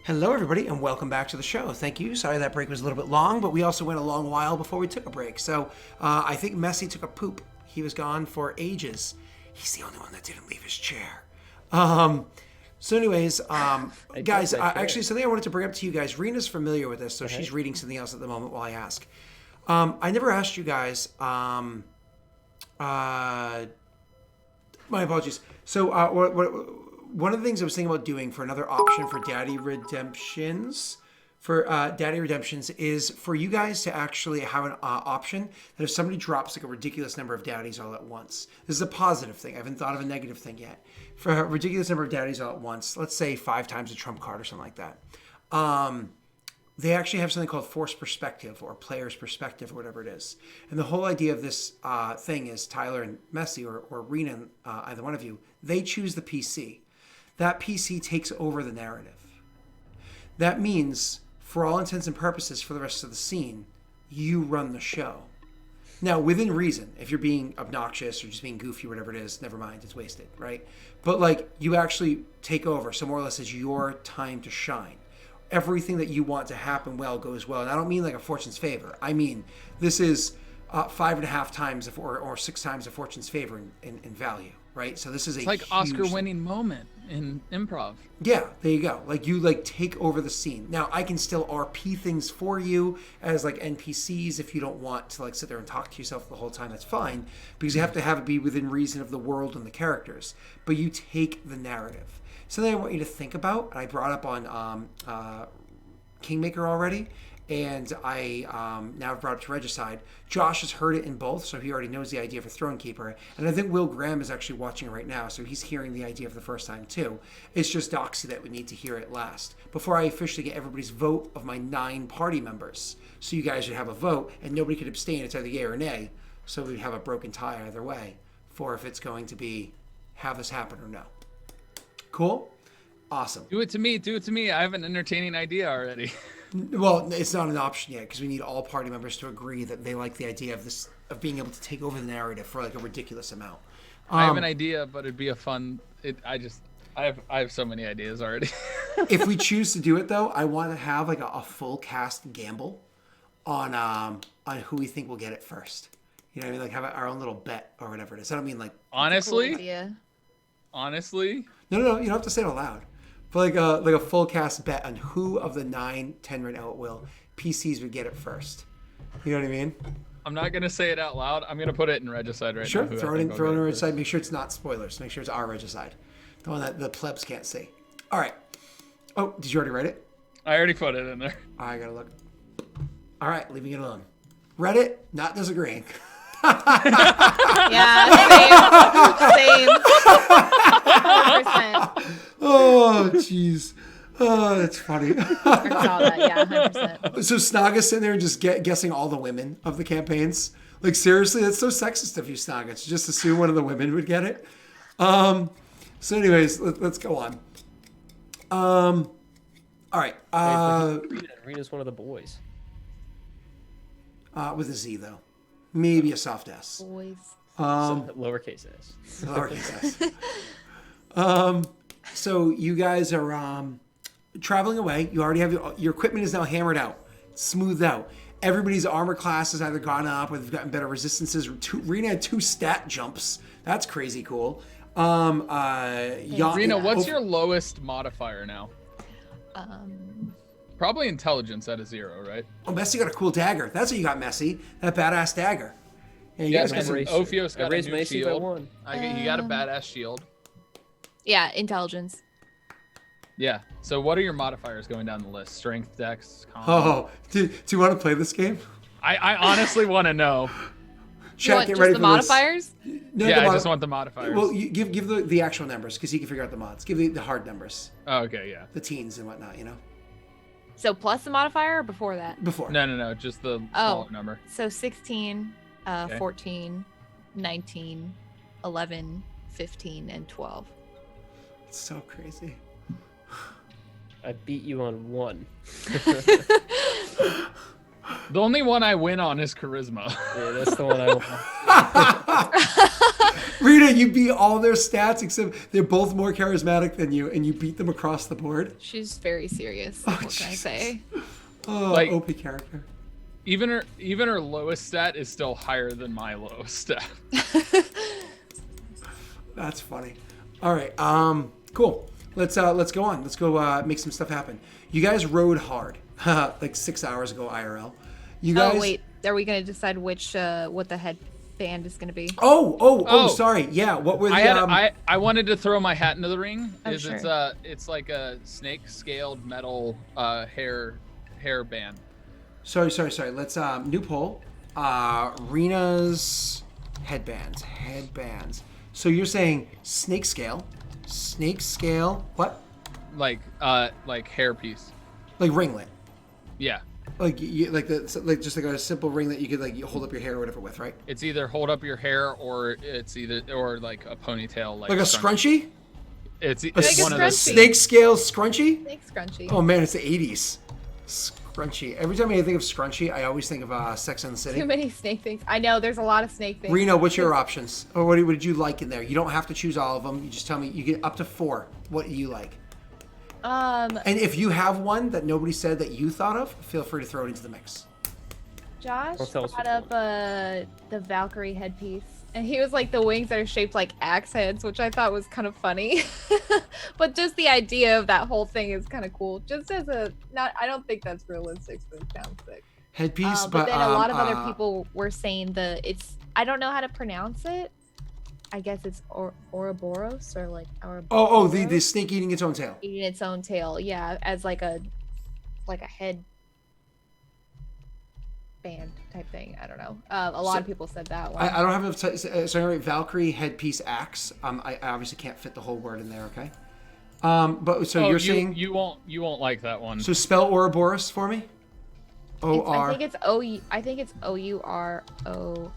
Hello, everybody, and welcome back to the show. Thank you. Sorry that break was a little bit long, but we also went a long while before we took a break. So I think Messi took a poop. He was gone for ages. He's the only one that didn't leave his chair. So anyways, guys, actually, something I wanted to bring up to you guys. Rena's familiar with this, so she's reading something else at the moment while I ask. I never asked you guys. My apologies. So one of the things I was thinking about doing for another option for Daddy Redemptions, is for you guys to actually have an option that if somebody drops like a ridiculous number of daddies all at once, this is a positive thing. I haven't thought of a negative thing yet. For a ridiculous number of daddies all at once, let's say 5 times a trump card or something like that. They actually have something called forced perspective or player's perspective or whatever it is. And the whole idea of this thing is Tyler and Messi or Rena, either one of you, they choose the PC. That PC takes over the narrative. That means, for all intents and purposes, for the rest of the scene, you run the show. Now, within reason, if you're being obnoxious or just being goofy or whatever it is, never mind, it's wasted, right? But like, you actually take over, so more or less it's your time to shine. Everything that you want to happen well goes well. And I don't mean like a fortune's favor. I mean, this is 5.5 times or 6 times a fortune's favor in value, right? So this is it's like Oscar-winning moment in improv. Yeah, there you go. Like, you like take over the scene. Now, I can still RP things for you as like NPCs if you don't want to like sit there and talk to yourself the whole time. That's fine, because you have to have it be within reason of the world and the characters. But you take the narrative. Something I want you to think about, and I brought up on Kingmaker already, and I now brought it to Regicide. Josh has heard it in both, so he already knows the idea of a Throne Keeper. And I think Will Graham is actually watching it right now, so he's hearing the idea for the first time too. It's just Doxy that we need to hear it last, before I officially get everybody's vote of my 9 party members. So you guys would have a vote, and nobody could abstain. It's either yay or nay, so we'd have a broken tie either way, for if it's going to be have this happen or no. Cool? Awesome. Do it to me. Do it to me. I have an entertaining idea already. Well, it's not an option yet because we need all party members to agree that they like the idea of this, of being able to take over the narrative for like a ridiculous amount. I have an idea, but it'd be a fun. I have so many ideas already. If we choose to do it though, I want to have like a full cast gamble on who we think will get it first. You know what I mean? Like have our own little bet or whatever it is. I don't mean like honestly. Cool honestly. No. You don't have to say it out loud. But like a full cast bet on who of the 9, 10 right now at will PCs would get it first. You know what I mean? I'm not gonna say it out loud. I'm gonna put it in Regicide right sure. now. Sure, throw it in Regicide. Make sure it's not spoilers. Make sure it's our Regicide, the one that the plebs can't see. All right. Oh, did you already write it? I already put it in there. I gotta look. All right, leaving it alone. Read it, not disagreeing. Yeah, same. 100%. Oh, jeez. Oh, that's funny. I saw that, yeah, 100%. So Snaga's sitting there and just guessing all the women of the campaigns. Like, seriously, that's so sexist of you, Snaga, to just assume one of the women would get it. So anyways, let's go on. All right. Rena's one of the boys. With a Z, though. Maybe a soft S. Boys. Lowercase s. Lowercase s. So you guys are traveling away. You already have your equipment is now hammered out, smoothed out. Everybody's armor class has either gone up or they've gotten better resistances. Rena had 2 stat jumps. That's crazy cool. Rena, what's your lowest modifier now? Probably intelligence at a 0, right? Oh, Messi got a cool dagger. That's what you got, Messi. That badass dagger. Yeah, you guys got some. Ophios got a new shield. You got a badass shield. Yeah, intelligence. Yeah. So what are your modifiers going down the list? Strength, dex, con? Oh, do you want to play this game? I honestly want to know. Chat, get just ready the for modifiers? No, yeah, I just want the modifiers. Well, you give the actual numbers because he can figure out the mods. Give the hard numbers. Oh, okay, yeah. The teens and whatnot, you know? So plus the modifier or before that? Before. No, just the smaller number. So 16, 14, 19, 11, 15, and 12. It's so crazy. I beat you on 1. The only one I win on is charisma. Yeah, that's the one I want. Rita, you beat all their stats except they're both more charismatic than you, and you beat them across the board. She's very serious. What can I say? Oh, Like- OP character. Even her lowest stat is still higher than my lowest stat. That's funny. All right. Cool. Let's go on. Let's go make some stuff happen. You guys rode hard, like 6 hours ago IRL. You guys. Oh wait, are we gonna decide which what the headband is gonna be? Oh, sorry. Yeah. What were the? I wanted to throw my hat into the ring. Oh, sure. It's like a snake scaled metal hair band. Sorry. Let's new poll. Rena's headbands. So you're saying snake scale? What? Like hairpiece. Like ringlet? Yeah. Like just like a simple ring that you could like you hold up your hair or whatever with, right? It's either hold up your hair or like a ponytail, like a scrunchie? It's Like one a of those. scrunchie. Snake scale scrunchie? Snake scrunchie. Oh man, it's the 80s. Scrunchie. Every time I think of scrunchie, I always think of Sex and the City. Too many snake things. I know there's a lot of snake things. Reno, what's your options? Or what did you like in there? You don't have to choose all of them. You just tell me. You get up to 4. What do you like? And if you have one that nobody said that you thought of, feel free to throw it into the mix. Josh Well, tell us brought what up the Valkyrie headpiece, and he was like the wings that are shaped like axe heads, which I thought was kind of funny. But just the idea of that whole thing is kind of cool. Just as I don't think that's realistic, but it sounds sick. Headpiece, But then a lot of other people were saying I don't know how to pronounce it. I guess it's Ouroboros or like Ouroboros. the snake eating its own tail. Eating its own tail, yeah, as like a head band type thing. I don't know. A lot of people said that one. I don't have enough sorry, Valkyrie headpiece axe. I obviously can't fit the whole word in there. Okay. But so you're saying you won't like that one. So spell Ouroboros for me. I think it's O-U-R-O.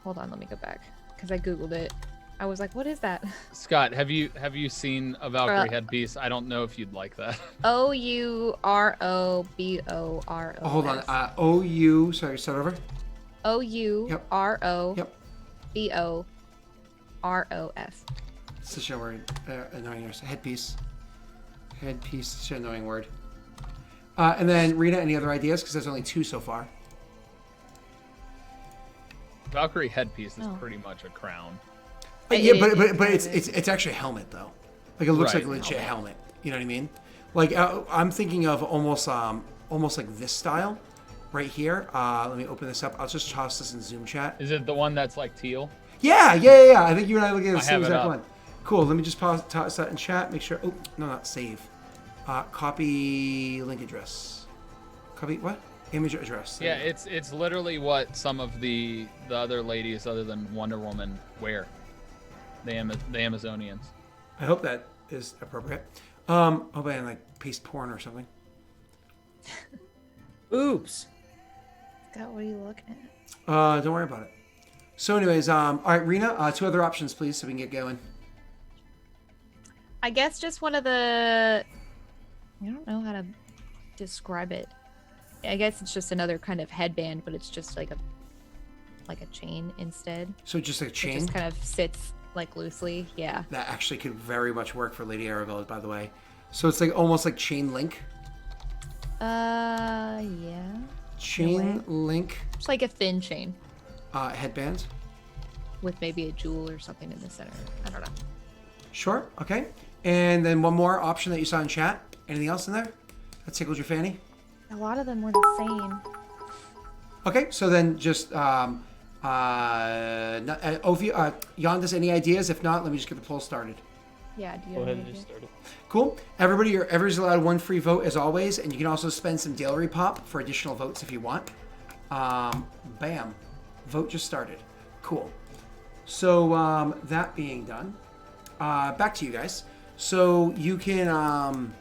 Hold on, let me go back because I googled it. I was like, what is that? Scott, have you seen a Valkyrie headpiece? I don't know if you'd like that. O-U-R-O-B-O-R-O. Oh, hold on. O-U. Sorry, start over. O-U-R-O-B-O-R-O-S. Such a word. Annoying. Headpiece. Headpiece. Such an annoying word. And then Rita, any other ideas? Because there's only 2 so far. Valkyrie headpiece is pretty much a crown. Yeah, but it's actually a helmet though. Like it looks like a legit helmet. You know what I mean? Like I'm thinking of almost like this style, right here. Let me open this up. I'll just toss this in Zoom chat. Is it the one that's like teal? Yeah. I think you and I look at the same exact one. Cool. Let me just toss that in chat. Make sure. Oh no, not save. Copy link address. Copy what? Image address. Yeah, it's literally what some of the other ladies other than Wonder Woman wear. The Amazonians. I hope that is appropriate. Hope I didn't like paste porn or something. Oops. Scott, what are you looking at? Don't worry about it. So anyways, all right, Rena, 2 other options, please, so we can get going. I guess just one of the... I don't know how to describe it. I guess it's just another kind of headband, but it's just like a chain instead. So just like a chain? It just kind of sits like loosely, yeah. That actually could very much work for Lady Arabella, by the way. So it's like almost like chain link. Yeah. Chain link. It's like a thin chain. Headband. With maybe a jewel or something in the center. I don't know. Sure. Okay. And then one more option that you saw in chat. Anything else in there that tickled your fanny? A lot of them were the same. Okay. So then just Yondas, any ideas? If not, let me just get the poll started. Yeah, do you Go have ahead any and just idea? start it. Cool. Everybody's allowed 1 free vote as always, and you can also spend some Daelric pop for additional votes if you want. Bam. Vote just started. Cool. So that being done, back to you guys. So you can,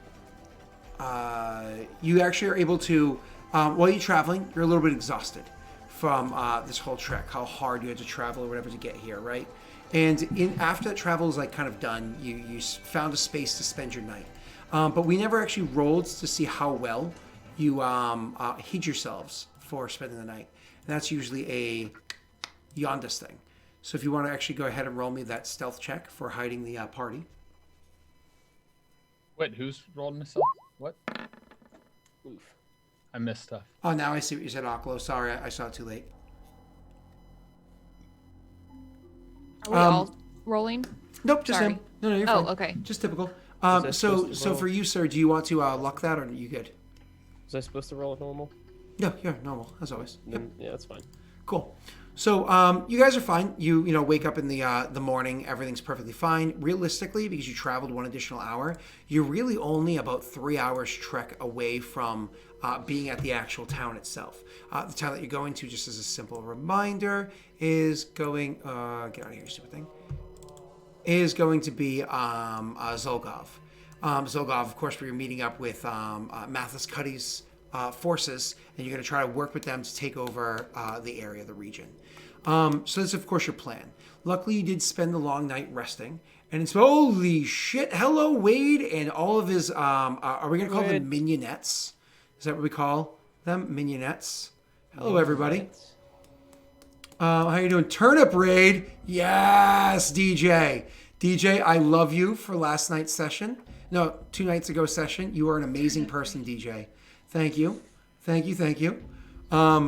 you actually are able to, while you're traveling, you're a little bit exhausted from this whole trek, how hard you had to travel or whatever to get here, right? And after that travel is like kind of done, you found a space to spend your night. But we never actually rolled to see how well you heed yourselves for spending the night. And that's usually a Yondas thing. So if you want to actually go ahead and roll me that stealth check for hiding the party. Wait, who's rolled myself? What? Oof. I missed stuff. Oh, now I see what you said, Oklo. Sorry, I saw it too late. Are we all rolling? Nope, just Sorry. him. No, you're Oh, fine. okay. Just typical. that So supposed to roll? for you, sir, do you want to luck that, or are you good? Was I supposed to roll a normal? No, you're normal as always. Yep. Then, yeah, that's fine. Cool. So you guys are fine. You wake up in the morning. Everything's perfectly fine. Realistically, because you traveled 1 additional hour, you're really only about 3 hours trek away from being at the actual town itself. The town that you're going to, just as a simple reminder, is going. Get out of here, stupid thing. Is going to be Zholgov. Zholgov, of course, where you're meeting up with Mathis Cuddy's forces, and you're going to try to work with them to take over the area, the region. So that's, of course, your plan. Luckily, you did spend the long night resting, and it's holy shit. Hello, Wade, and all of his. Are we going to call them mignonettes? Is that what we call them? Mignonettes. Hello, everybody. How you doing? Turnip Raid. Yes, DJ. DJ, I love you for last night's session. No, 2 nights ago session. You are an amazing person, DJ. Thank you. Thank you. Thank you.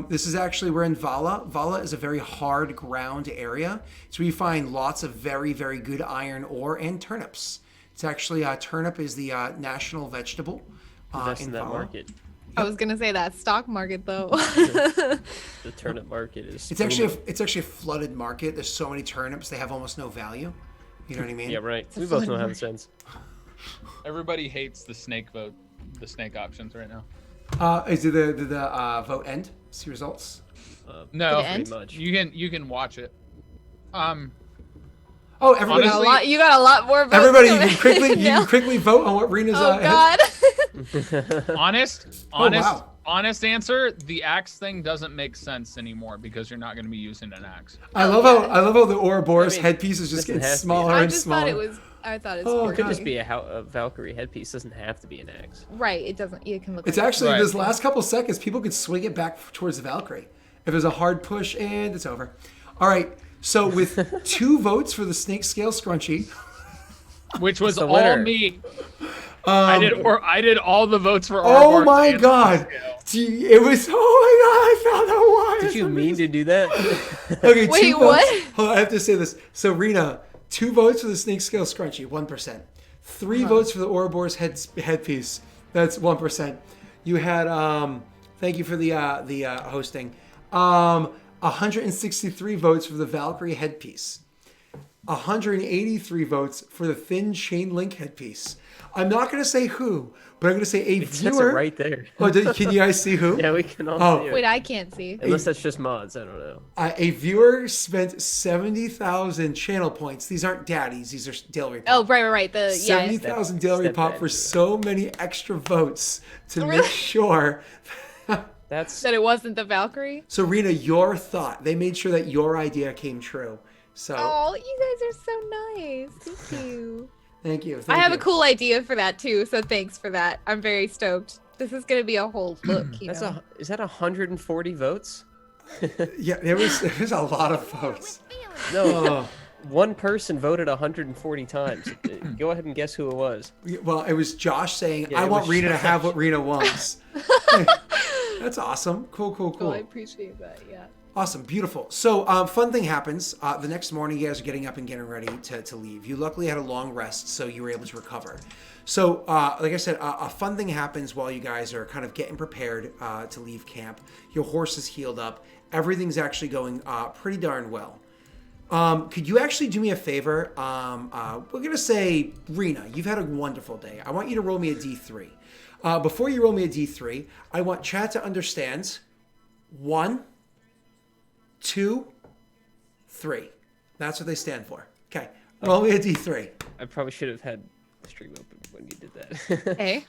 This is actually, we're in Vala. Vala is a very hard ground area. It's where you find lots of very, very good iron ore and turnips. It's actually, turnip is the national vegetable That's in in that Vala. market. I was gonna say that stock market though. The turnip market is. It's actually a flooded market. There's so many turnips, they have almost no value. You know what I mean? Yeah, right. We both know how this ends. Everybody hates the snake vote, the snake options right now. Did the vote end? See results? No, Did it end? Pretty much. you can watch it. Oh, everybody! Honestly- You got a lot more votes. Everybody, you coming. can quickly vote on what Rena's. Oh God. Honest wow. honest answer, the axe thing doesn't make sense anymore because you're not going to be using an axe. I love how the Ouroboros headpiece is just doesn't getting have to be. smaller I and just smaller. thought it was. I thought it's. Oh, It could God. just be a Valkyrie headpiece. Doesn't have to be an axe. Right. It doesn't. You can look. It's like actually Right. this last couple seconds, people could swing it back towards the Valkyrie. If there's a hard push, and it's over. All right. So with 2 votes for the snake scale scrunchie. Which was the all winner? me. I did all the votes for Oh Ouroboros my and God! Gee, it was. Oh my God! I found out why. Did you mean to do that? Okay, Wait, 2 votes. what? Hold on, I have to say this. So Rena, 2 votes for the snake scale scrunchie, 1%. 3 votes for the Ouroboros headpiece. That's 1%. You had thank you for the hosting. 163 votes for the Valkyrie headpiece. 183 votes for the thin chain link headpiece. I'm not going to say who, but I'm going to say a It says viewer. it right there. Oh, can you guys see who? Yeah, we can all Oh. see it. Wait, I can't see. Unless that's just mods, I don't know. A viewer spent 70,000 channel points. These aren't daddies. These are Daelric. Oh, right. The 70,000 Daelric Step pop back for to it. so many extra votes to Oh, make really? sure. That's that it wasn't the Valkyrie. So, Rena, your thought. They made sure that your idea came true. So, Oh, you guys are so nice. Thank you. thank you. I Thank have you. a cool idea for that too, so thanks for that. I'm very stoked. This is gonna be a whole look. is that 140 votes? Yeah, there was a lot of votes. No, Oh. one person voted 140 times. Go ahead and guess who it was. Well, it was Josh saying, Yeah, I it want was Rena to have Josh. what Rena wants. That's awesome. Cool. Oh, I appreciate that. Yeah. Awesome, beautiful. So, fun thing happens. The next morning, you guys are getting up and getting ready to leave. You luckily had a long rest, so you were able to recover. So, like I said, a fun thing happens while you guys are kind of getting prepared to leave camp. Your horse is healed up. Everything's actually going pretty darn well. Could you actually do me a favor? We're going to say, Rena, you've had a wonderful day. I want you to roll me a D3. Before you roll me a D3, I want chat to understand 1, 2, 3. That's what they stand for. Okay. Roll me a D3. I probably should have had the stream open when you did that. Hey.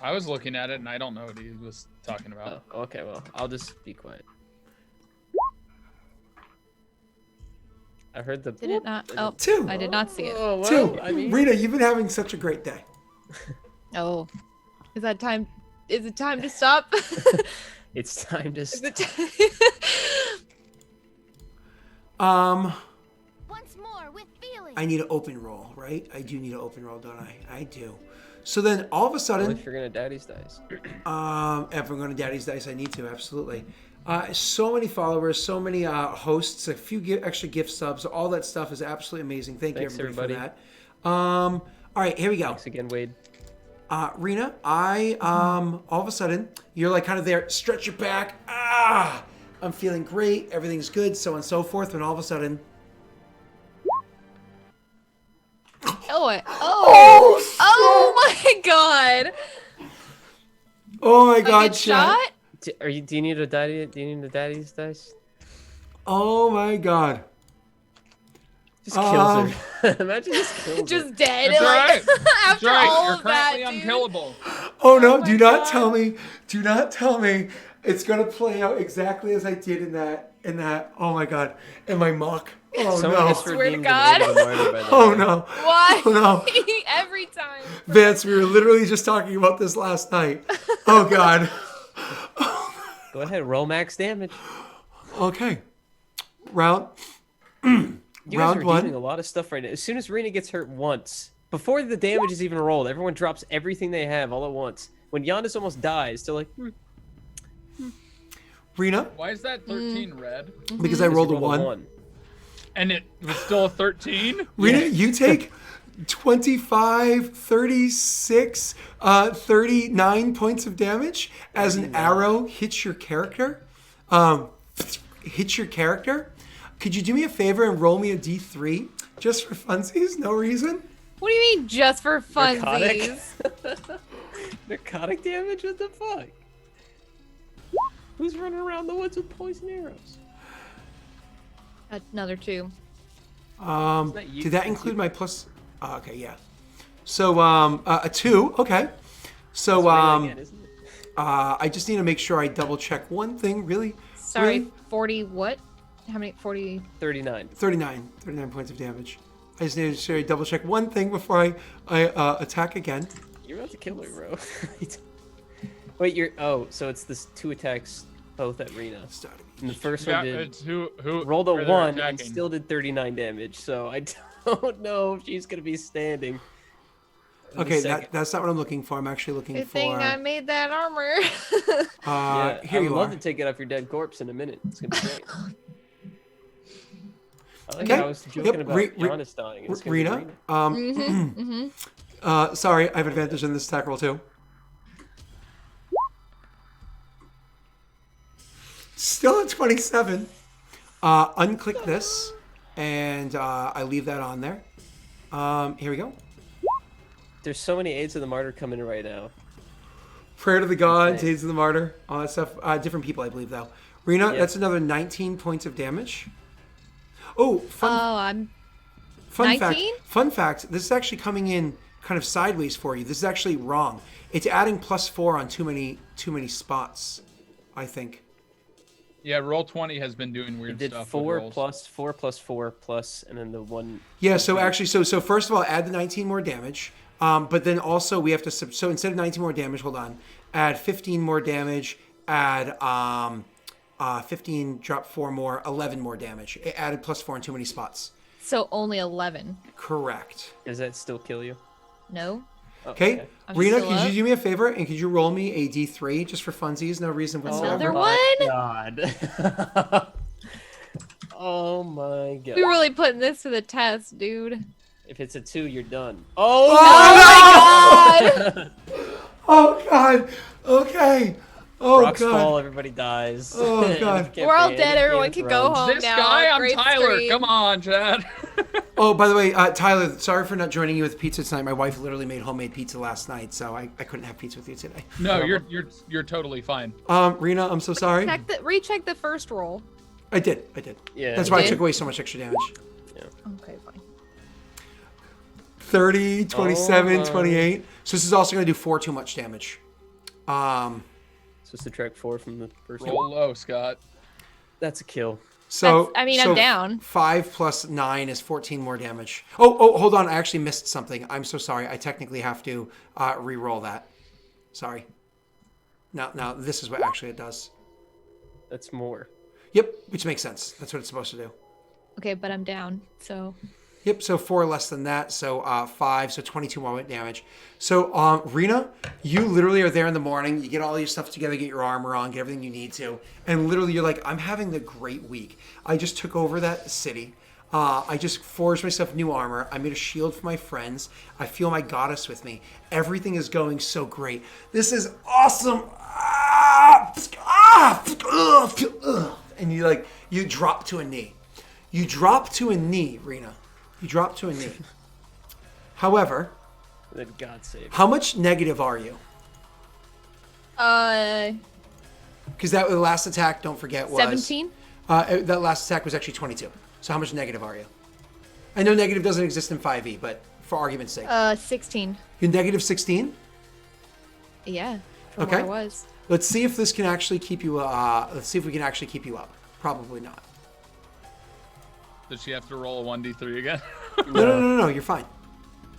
I was looking at it and I don't know what he was talking about. Oh, okay, well, I'll just be quiet. I heard the. Did it not? Oh, 2. I did not see it. Oh, well, 2. I mean, Rena, you've been having such a great day. Oh, is that time? Is it time to stop? it's time to. Is it I need an open roll, right? I do need an open roll, don't I? I do. So then all of a Only sudden, if you're gonna daddy's dice. if I'm going to Daddy's Dice, I need to, absolutely. So many followers, so many hosts, a few extra gift subs, all that stuff is absolutely amazing. Thank you, Thanks, everybody, everybody. for that. All right, here we go. Thanks again, Wade. Rena, all of a sudden, you're like kind of there, stretch your back. I'm feeling great, everything's good, so on and so forth, and all of a sudden, Oh my god! oh my Like God, it's chat. shot? Do you need a daddy? Do you need a daddy's dice? Oh my God. Just kills her. Imagine just kills her. Just dead. That's Like, right. after That's right. all You're of that, currently dude. unkillable. Oh no, my do not God. tell me. Do not tell me. It's gonna play out exactly as I did in that, oh my God, in my mock. Oh Someone no. gets Swear to redeemed God. and made a martyr by the Oh way. no. Why? Oh no. Every time. Vance, we were literally just talking about this last night. Oh God. Go ahead, roll max damage. Okay. Round You guys are Round redeeming one. a lot of stuff right now. As soon as Rena gets hurt once, before the damage is even rolled, everyone drops everything they have all at once. When Giannis almost dies, they're like, Rena, Why is that 13 red? because I rolled a you rolled one. And it was still a 13? Rena, you take 25, 36, 39 points of damage as an arrow hits your character. Hits your character. Could you do me a favor and roll me a d3 just for funsies? No reason? What do you mean just for Narcotic? funsies? narcotic damage? What the fuck? Who's running around the woods with poison arrows? Another 2. that you? Did that include my plus? Okay, yeah. So a 2. Okay. So Again, isn't it? I just need to make sure I double check one thing. Really? Sorry, Really? 40 what? How many? 40. 39. 39 points of damage. I just need to double check one thing before I attack again. You're about to kill her, bro. Wait, you're... Oh, so it's this 2 attacks both at Rena. And the first Yeah, one did... it's who rolled a where they're 1 and attacking. still did 39 damage, so I don't know if she's gonna be standing. in the Okay, second. that's not what I'm looking for. I'm actually looking Good for. thing I made that armor. Yeah, Here I you would are. love to take it off your dead corpse in a minute. It's gonna be great. I like Okay. how I was joking Yep, about Giannis dying. and it's gonna be Rena. Rena. Sorry, I have advantage in this attack roll too. Still at 27. Unclick this, and I leave that on there. Here we go. There's so many aids of the martyr coming right now. Prayer to the gods, Insane. Aids of the Martyr, all that stuff. Different people, I believe, though. Rena, Yeah. that's another 19 points of damage. Oh, fun fact. 19? Fun fact. This is actually coming in kind of sideways for you. This is actually wrong. It's adding +4 on too many spots, I think. Yeah, roll 20 has been doing weird It did stuff. with 4 rolls. plus 4 plus 4 plus, and then the 1. Yeah, so actually, so first of all, add the 19 more damage. But then also we have to, so instead of 19 more damage, hold on, add 15 more damage, add 15, drop 4 more, 11 more damage. It added +4 in too many spots. So only 11. Correct. Does that still kill you? No? Oh, Okay, I'm Rena, still could up. you do me a favor and could you roll me a d3 just for funsies? No reason whatsoever. Another my one? God. Oh my god. We really putting this to the test, dude. If it's a 2, you're done. Oh, Oh my god! Oh God. Okay. Oh Rocks God. fall, everybody dies. Oh, End of God. campaign, We're all end dead. of Everyone Game can of go Thrones. home This now. guy, I'm Great Tyler. stream. Come on, Chad. Oh, by the way, Tyler, sorry for not joining you with pizza tonight. My wife literally made homemade pizza last night, so I couldn't have pizza with you today. No, you're totally fine. Rena, I'm so sorry. Recheck the first roll. I did. Yeah. That's you why I did? took away so much extra damage. Okay, fine. 30, 27, my. 28. So this is also going to do 4 too much damage. So subtract 4 from the first Roll one. low, Scott. That's a kill. So I'm down. 5 plus 9 is 14 more damage. Oh, hold on. I actually missed something. I'm so sorry. I technically have to re-roll that. Sorry. Now this is what actually it does. That's more. Yep, which makes sense. That's what it's supposed to do. Okay, but I'm down, so. Yep, so 4 less than that, so 5, so 22 more damage. So, Rena, you literally are there in the morning, you get all your stuff together, get your armor on, get everything you need to, and literally you're like, I'm having a great week. I just took over that city. I just forged myself new armor. I made a shield for my friends. I feel my goddess with me. Everything is going so great. This is awesome. And you drop to a knee. You drop to a knee, Rena. You drop to a knee. However, Then God save. how much negative are you? Because that last attack, don't forget, was 17. That last attack was actually 22. So how much negative are you? I know negative doesn't exist in 5e, but for argument's sake, 16. you're negative 16. Yeah. From Okay. where I was. Let's see if this can actually keep you. Let's see if we can actually keep you up. Probably not. Does she have to roll a 1d3 again? No. You're fine.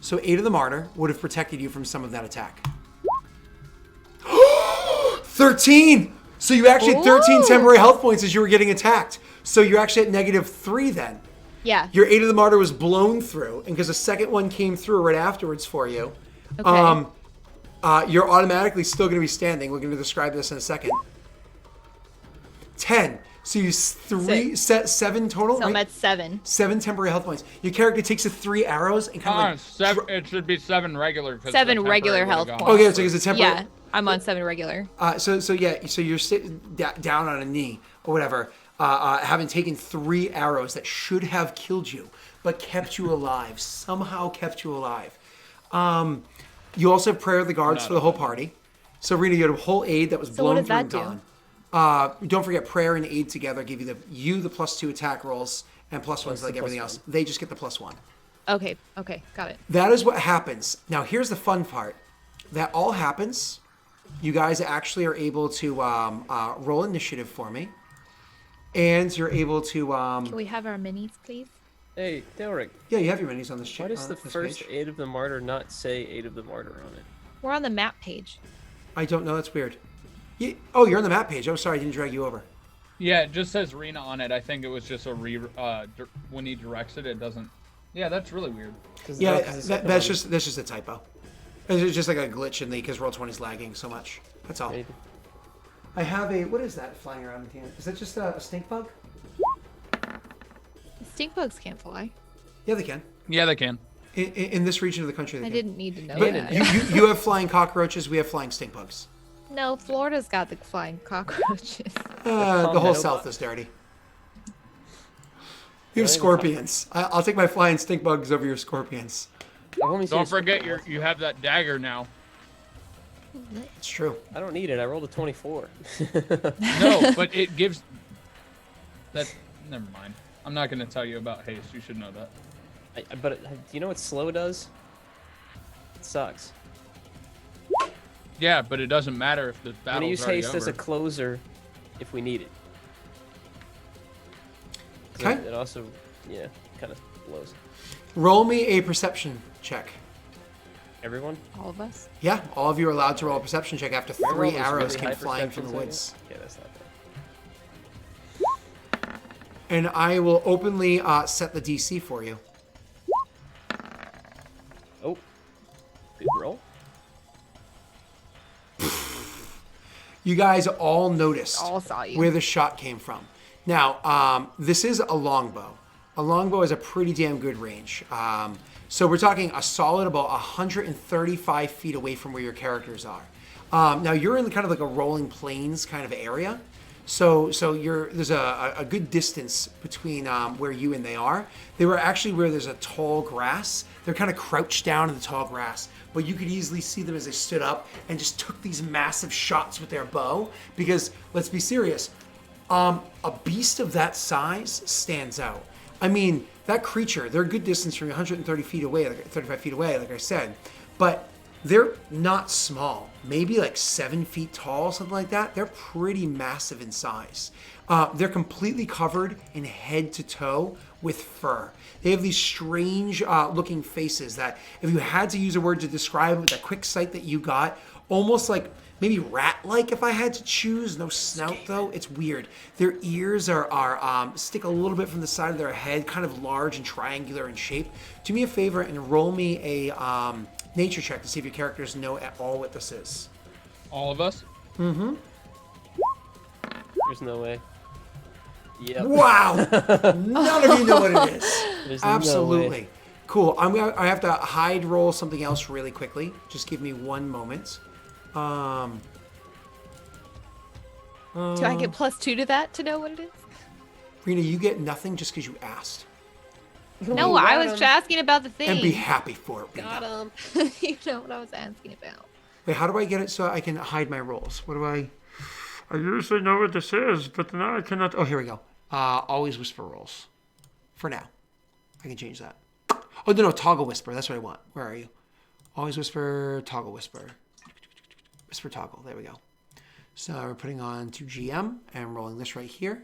So 8 of the martyr would have protected you from some of that attack. 13. So you actually had 13 Ooh. temporary health points as you were getting attacked. So you're actually at negative 3 then. Yeah. Your 8 of the martyr was blown through, and because the second one came through right afterwards for you, Okay. you're automatically still going to be standing. We're going to describe this in a second. 10. So you set 7 total, So I'm right? at 7. 7 temporary health points. Your character takes the 3 arrows and kind of Seven, it should be 7 regular. 'cause the 7 temporary regular would've health gone points. Okay, off so it's a first. temporary. Yeah. I'm on 7 regular. So you're sitting down on a knee or whatever, having taken 3 arrows that should have killed you, but kept you alive. Somehow kept you alive. You also have prayer of the guards for the whole party. So Rena, you had a whole aid that was So blown what does through and that do? gone. Don't forget prayer and aid together give you the +2 attack rolls and +1s like the everything +1. else. They just get the +1. Okay. Got it. That is what happens. Now here's the fun part. That all happens. You guys actually are able to roll initiative for me, and you're able to. Can we have our minis, please? Hey, Daelric, Yeah, you have your minis on this why chart. does the first Aid of the Martyr not say Aid of the Martyr on it? We're on the map page. I don't know. That's weird. You're on the map page. Oh, sorry, I didn't drag you over. Yeah, it just says Rena on it. I think it was just when he directs it, it doesn't. Yeah, that's really weird. Yeah, that's just a typo. It's just like a glitch in because Roll20's lagging so much. That's all. Maybe. I have what is that flying around in the Is that just a stink bug? Stink bugs can't fly. Yeah, they can. Yeah, they can. In this region of the country, they I can. didn't need to know But that. you have flying cockroaches. We have flying stink bugs. No, Florida's got the flying cockroaches. The whole Palmetto South bug. is dirty. You have scorpions. I'll take my flying stink bugs over your scorpions. I've only seen Don't a forget stink bug. you have that dagger now. It's true. I don't need it. I rolled a 24. No, but it gives. That. Never mind. I'm not gonna tell you about haste. You should know that. But do you know what slow does? It sucks. Yeah, but it doesn't matter if the I'm gonna battle's use already haste over. as a closer if we need it. 'Cause Okay. It also, yeah, kind of blows. Roll me a perception check. Everyone? All of us. Yeah, all of you are allowed to roll a perception check after I rolled 3 this arrows really came high flying from the perception woods. thing. Yeah, that's not bad. And I will openly set the DC for you. Oh, good roll. You guys all noticed All saw you. where the shot came from. Now, this is a longbow. A longbow is a pretty damn good range. So we're talking a solid about 135 feet away from where your characters are. Now you're in kind of like a rolling plains kind of area. So there's a good distance between where you and they are. They were actually where there's a tall grass. They're kind of crouched down in the tall grass, but you could easily see them as they stood up and just took these massive shots with their bow. Because let's be serious, a beast of that size stands out. I mean, that creature, they're a good distance from you, 130 feet away, like 35 feet away, like I said, but they're not small. Maybe like 7 feet tall, something like that. They're pretty massive in size. They're completely covered in head to toe with fur. They have these strange looking faces that, if you had to use a word to describe it with that quick sight that you got, almost like maybe rat-like if I had to choose. No snout though. It's weird. Their ears are stick a little bit from the side of their head, kind of large and triangular in shape. Do me a favor and roll me a nature check to see if your characters know at all what this is. All of us? Mm-hmm. There's no way. Yep. Wow! None of you know what it is. There's Absolutely. No way. Cool. I have to hide roll something else really quickly. Just give me one moment. Do I get +2 to that to know what it is? Rena, you get nothing just because you asked. No, I was just asking about the thing. And be happy for it, Rena. Got him. You know what I was asking about. Wait, how do I get it so I can hide my rolls? What do I usually know what this is, but now I cannot. Oh, here we go. Always whisper rolls. For now. I can change that. Oh, no, toggle whisper. That's what I want. Where are you? Always whisper, toggle whisper. Whisper toggle. There we go. So we're putting on to GM and rolling this right here.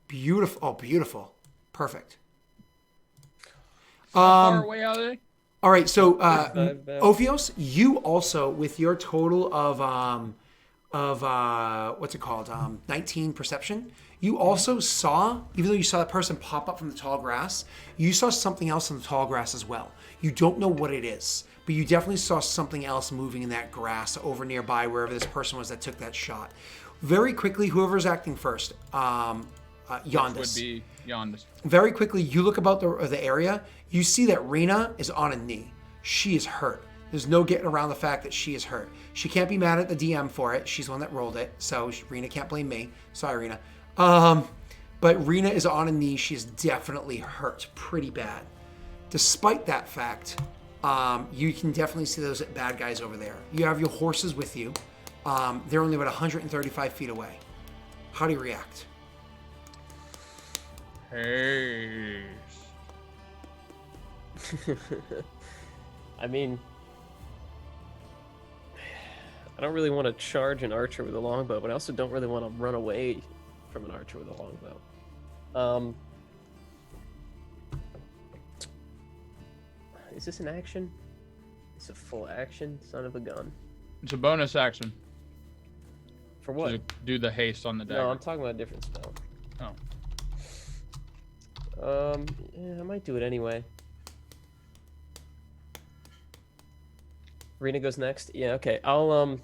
Beautiful. Oh, beautiful. Perfect. How far away are they? All right, so Ophios, you also, with your total of what's it called, 19 perception, you also saw, even though you saw that person pop up from the tall grass, you saw something else in the tall grass as well. You don't know what it is, but you definitely saw something else moving in that grass over nearby wherever this person was that took that shot. Very quickly, whoever's acting first, Yondis. Would be Yondis. Very quickly, you look about the area. You see that Rena is on a knee. She is hurt. There's no getting around the fact that she is hurt. She can't be mad at the DM for it. She's the one that rolled it, so Rena can't blame me. Sorry, Rena. But Rena is on a knee. She is definitely hurt pretty bad. Despite that fact, you can definitely see those bad guys over there. You have your horses with you. They're only about 135 feet away. How do you react? Hey. I mean, I don't really want to charge an archer with a longbow, but I also don't really want to run away from an archer with a longbow. Is this an action? It's a full action, son of a gun. It's a bonus action. For what? To do the haste on the dagger. No, I'm talking about a different spell. Oh. Yeah, I might do it anyway. Rena goes next. Yeah, okay. I'll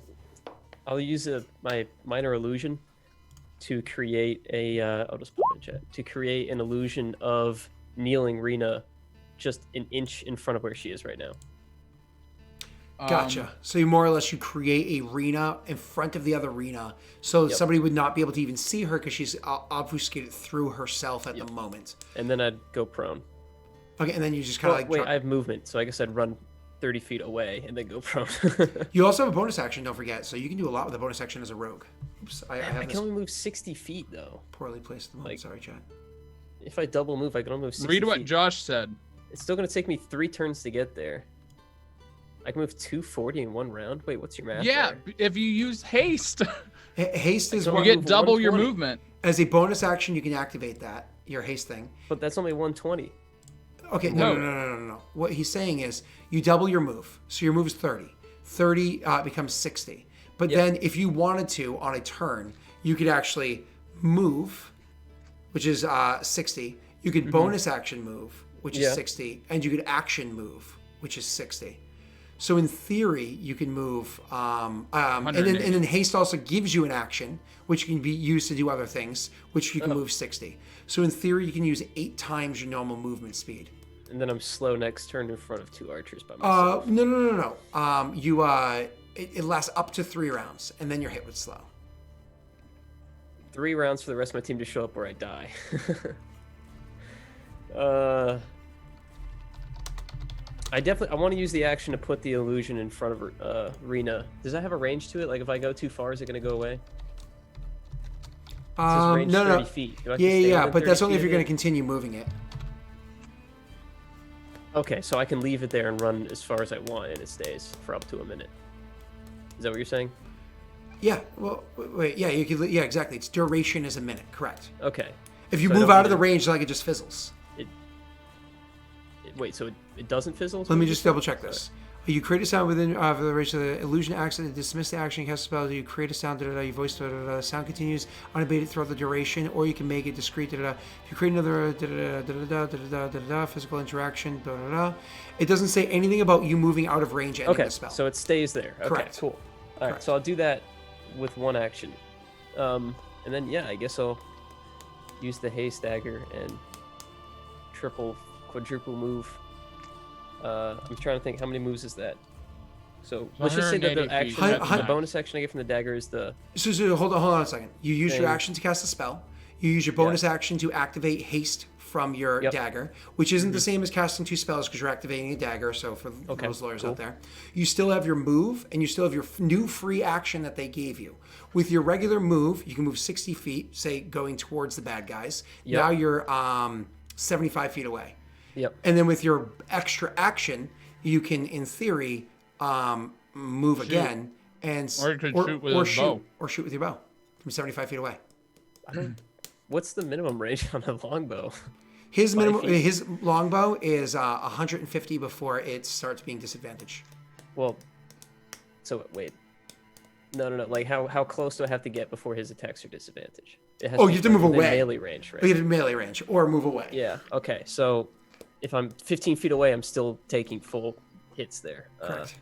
use my minor illusion to create a. I'll just put it in chat to create an illusion of kneeling Rena, just an inch in front of where she is right now. Gotcha. So you more or less you create a Rena in front of the other Rena, so somebody would not be able to even see her because she's obfuscated through herself at the moment. And then I'd go prone. Okay, and then you just kind of wait, I have movement, so I guess I'd run 30 feet away and then go prone. You also have a bonus action, don't forget, so you can do a lot with a bonus action as a rogue. Oops, I I can only move 60 feet though. Poorly placed at the moment. Sorry, Chad. If I double move, I can only move 60 Read what feet. Josh said. It's still going to take me 3 turns to get there. I can move 240 in one round. Wait, what's your math? Yeah, there? if you use haste, Haste is You you what, get double your 120. movement. as a bonus action, you can activate that, your haste thing. But that's only 120. Okay, no. What he's saying is you double your move. So your move is 30. 30 becomes 60. But then if you wanted to, on a turn, you could actually move, which is 60. You could bonus action move, which is 60. And you could action move, which is 60. So in theory, you can move, and then haste also gives you an action, which can be used to do other things, which you can move 60. So in theory, you can use 8 times your normal movement speed. And then I'm slow next turn in front of 2 archers by myself. No. It lasts up to 3 rounds, and then you're hit with slow. 3 rounds for the rest of my team to show up where I die. I want to use the action to put the illusion in front of Rena. Does that have a range to it? Like if I go too far, is it going to go away? It says range 30 feet. Do I have to stay Yeah, within but that's 30 only if feet you're of going to continue moving it. Okay, so I can leave it there and run as far as I want, and it stays for up to a minute. Is that what you're saying? Yeah. Well, wait. Yeah, you could. Yeah, exactly. Its duration is a minute. Correct. Okay. If you So I move don't out of the need range, like it just fizzles. Wait, so it doesn't fizzle? Let me just double check this. You create a sound within the range of the illusion action, dismiss the action, cast a spell, you create a sound, you voice, sound continues unabated throughout the duration, or you can make it discrete, If you create another physical interaction, It doesn't say anything about you moving out of range ending Okay, the spell. so it stays there. Okay, Correct. cool. All right, Correct. so I'll do that with one action. And then, yeah, I guess I'll use the haste dagger and quadruple move. I'm trying to think, how many moves is that? So let's just say that the 180 feet. action, the bonus action I get from the dagger is the. So hold on a second. You use your Thing. action to cast a spell. You use your bonus action to activate haste from your Yep. dagger, which isn't the same as casting 2 spells because you're activating a dagger. So for those lawyers out there, you still have your move and you still have your new free action that they gave you. With your regular move, you can move 60 feet, say going towards the bad guys. Yep. Now you're 75 feet away. Yep. And then with your extra action, you can, in theory, move again and Or you could shoot with a bow. or shoot with your bow from 75 feet away. What's the minimum range on a longbow? His 5 minimum, feet? his longbow is 150 before it starts being disadvantaged. Well, so wait. No. Like, how close do I have to get before his attacks are disadvantaged? It has Oh, you have to move within away. Melee range, right? You have melee range or move away. Yeah. Okay. So if I'm 15 feet away, I'm still taking full hits there. Correct.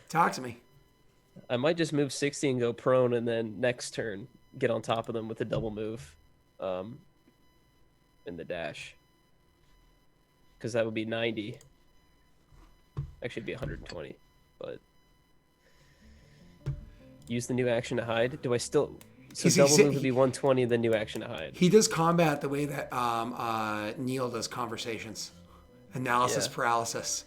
Talk to me. I might just move 60 and go prone, and then next turn get on top of them with a double move, in the dash. Because that would be 90. Actually, it'd be 120, but use the new action to hide. Do I still? So double move would be 120, the new action to hide. He does combat the way that Neil does conversations, analysis paralysis.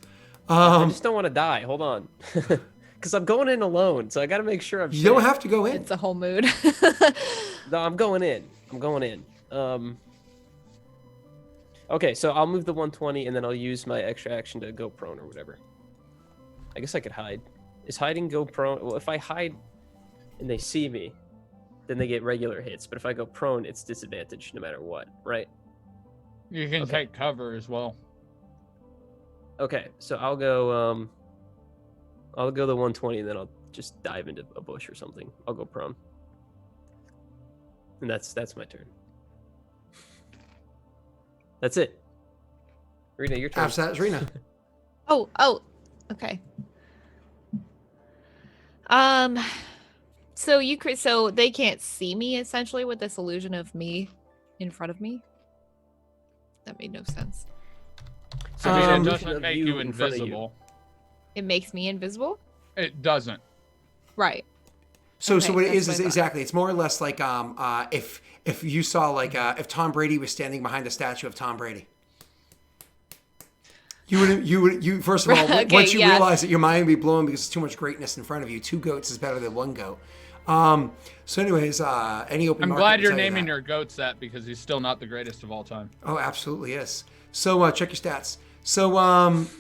I just don't want to die. Hold on, because I'm going in alone, so I got to make sure I'm. You don't have to go in. It's a whole mood. No, I'm going in. Okay, so I'll move the 120, and then I'll use my extra action to go prone or whatever. I guess I could hide. Is hiding go prone? Well, if I hide and they see me, then they get regular hits. But if I go prone, it's disadvantaged no matter what, right? You can take cover as well. Okay, so I'll go the 120, and then I'll just dive into a bush or something. I'll go prone. And that's my turn. That's it. Rena, your turn. After that is Rena. Oh, okay. So they can't see me essentially with this illusion of me in front of me. That made no sense. So I mean, there's an it illusion doesn't of make you you in front of you. invisible. It makes me invisible. It doesn't. Right. So Okay, what it that's is what I thought. exactly, it's more or less like if you saw like if Tom Brady was standing behind a statue of Tom Brady. You first of all, Okay, once you yeah. realize that your mind would be blown because there's too much greatness in front of you. 2 goats is better than 1 goat. So anyways, any open I'm market glad will you're tell you naming that. your goats that because he's still not the greatest of all time. Oh, absolutely is. So check your stats. So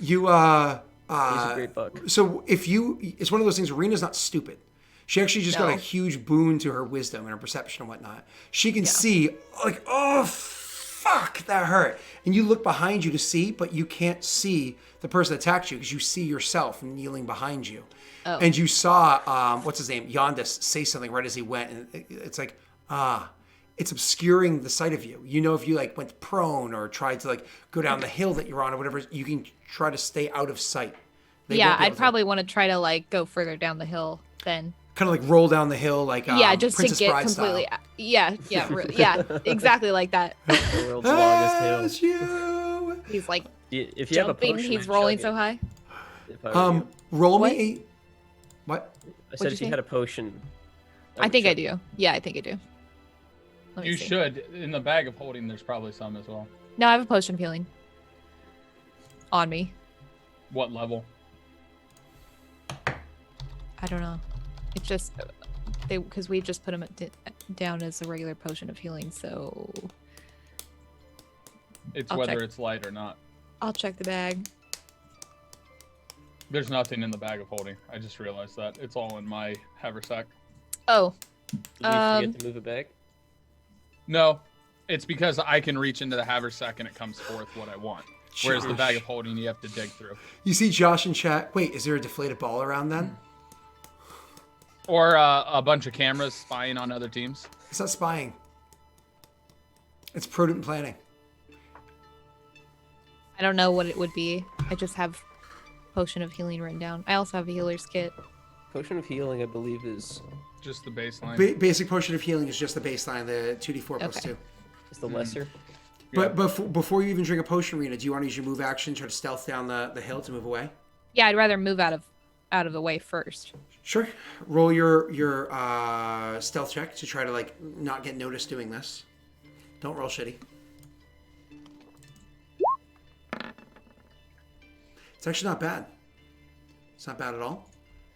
He's a great buck. So it's one of those things. Rena's not stupid. She actually just got a No. huge boon to her wisdom and her perception and whatnot. She can see like, oh fuck, that hurt. And you look behind you to see, but you can't see the person that attacked you because you see yourself kneeling behind you. Oh. And you saw what's his name, Yondis, say something right as he went, and it's like it's obscuring the sight of you. You know, if you like went prone or tried to like go down the hill that you're on or whatever, you can try to stay out of sight. They Yeah, won't be I'd able to. probably want to try to like go further down the hill then. Kind of like roll down the hill like Yeah, just Princess to get Bride completely. style. Yeah, exactly like that. The world's longest hill. As you. He's like If you have a jumping. potion, He's I'd rolling chug so it, high. if I were you. Roll What? me a. What? I What'd said you if you say? had a potion. I would think I chug it. do. Yeah, I think I do. Let me You see. should. In the bag of holding, there's probably some as well. No, I have a potion of healing on me. What level? I don't know. It's just because we just put him down as a regular potion of healing. So It's I'll whether check. it's light or not. I'll check the bag. There's nothing in the bag of holding. I just realized that. It's all in my haversack. Oh, Did we forget to move it back? No, it's because I can reach into the haversack and it comes forth what I want. Whereas the bag of holding, you have to dig through. You see Josh in chat. Wait, is there a deflated ball around then? Or a bunch of cameras spying on other teams. It's not spying. It's prudent planning. I don't know what it would be. I just have potion of healing written down. I also have a healer's kit. Potion of healing, I believe, is Just the baseline. Basic potion of healing is just the baseline, the 2d4 plus Okay. 2. the lesser. But before you even drink a potion, Rena, do you want to use your move action, try to stealth down the hill to move away? Yeah, I'd rather move out of the way first. Sure. Roll your stealth check to try to like not get noticed doing this. Don't roll shitty. It's actually not bad. It's not bad at all.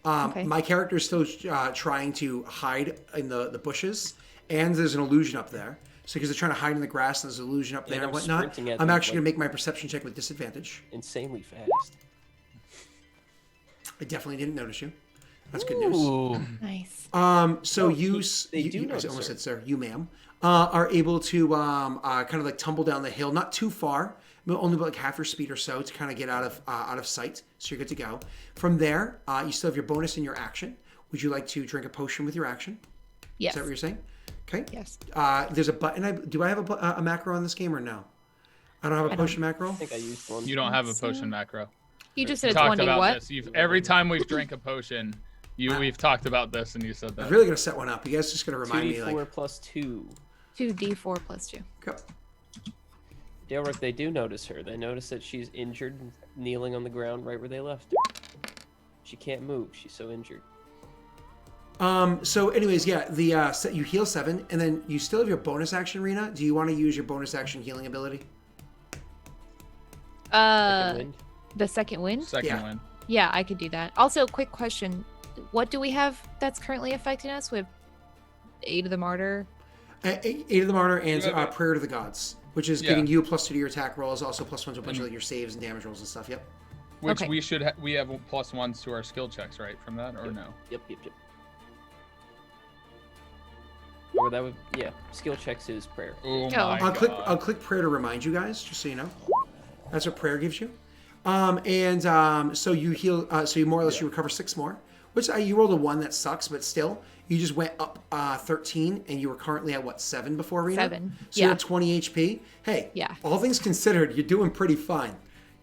Okay. My character is still trying to hide in the bushes, and there's an illusion up there. So because they're trying to hide in the grass, and there's an illusion up there and and I'm whatnot, sprinting at I'm them, actually like- going to make my perception check with disadvantage. Insanely fast. I definitely didn't notice you. That's good news. Ooh. Nice. So they do I notice almost her. said sir, you ma'am, are able to kind of like tumble down the hill, not too far, but only about like half your speed or so to kind of get out of sight. So you're good to go. From there, you still have your bonus in your action. Would you like to drink a potion with your action? Yes. Is that what you're saying? Okay. Yes. There's a button. Do I have a macro on this game or no? I don't have a potion macro. I think I used one. You don't have a potion macro. You just We said it's talked 1d about what? this. Every time we've drank a potion, we've talked about this, and you said I'm that. really gonna set one up. You guys just gonna remind me 2d4 like. plus 2. 2d4 plus 2. Go. Daelric, they do notice her. They notice that she's injured, kneeling on the ground right where they left her. She can't move. She's so injured. So anyways, yeah, you heal 7, and then you still have your bonus action, Rena. Do you want to use your bonus action healing ability? Second wind. The second wind? Second Yeah. win. Yeah, I could do that. Also, quick question. What do we have that's currently affecting us? We have Aid of the Martyr. Aid of the Martyr and You have it. Prayer to the Gods, which is Yeah. giving you a +2 to your attack rolls, also +1 to a bunch of like, your saves and damage rolls and stuff. Yep. Which Okay. we have +1s to our skill checks, right? From that, or no? Yep. Or that would, yeah. Skill checks is prayer. Oh Oh. my I'll god. click Prayer to remind you guys, just so you know. That's what Prayer gives you. So you heal. So you more or less you recover 6 more. Which you rolled a 1, that sucks, but still, you just went up 13, and you were currently at what 7 before Rena? 7, So you're yeah. at 20 HP. Hey, Yeah. all things considered, you're doing pretty fine.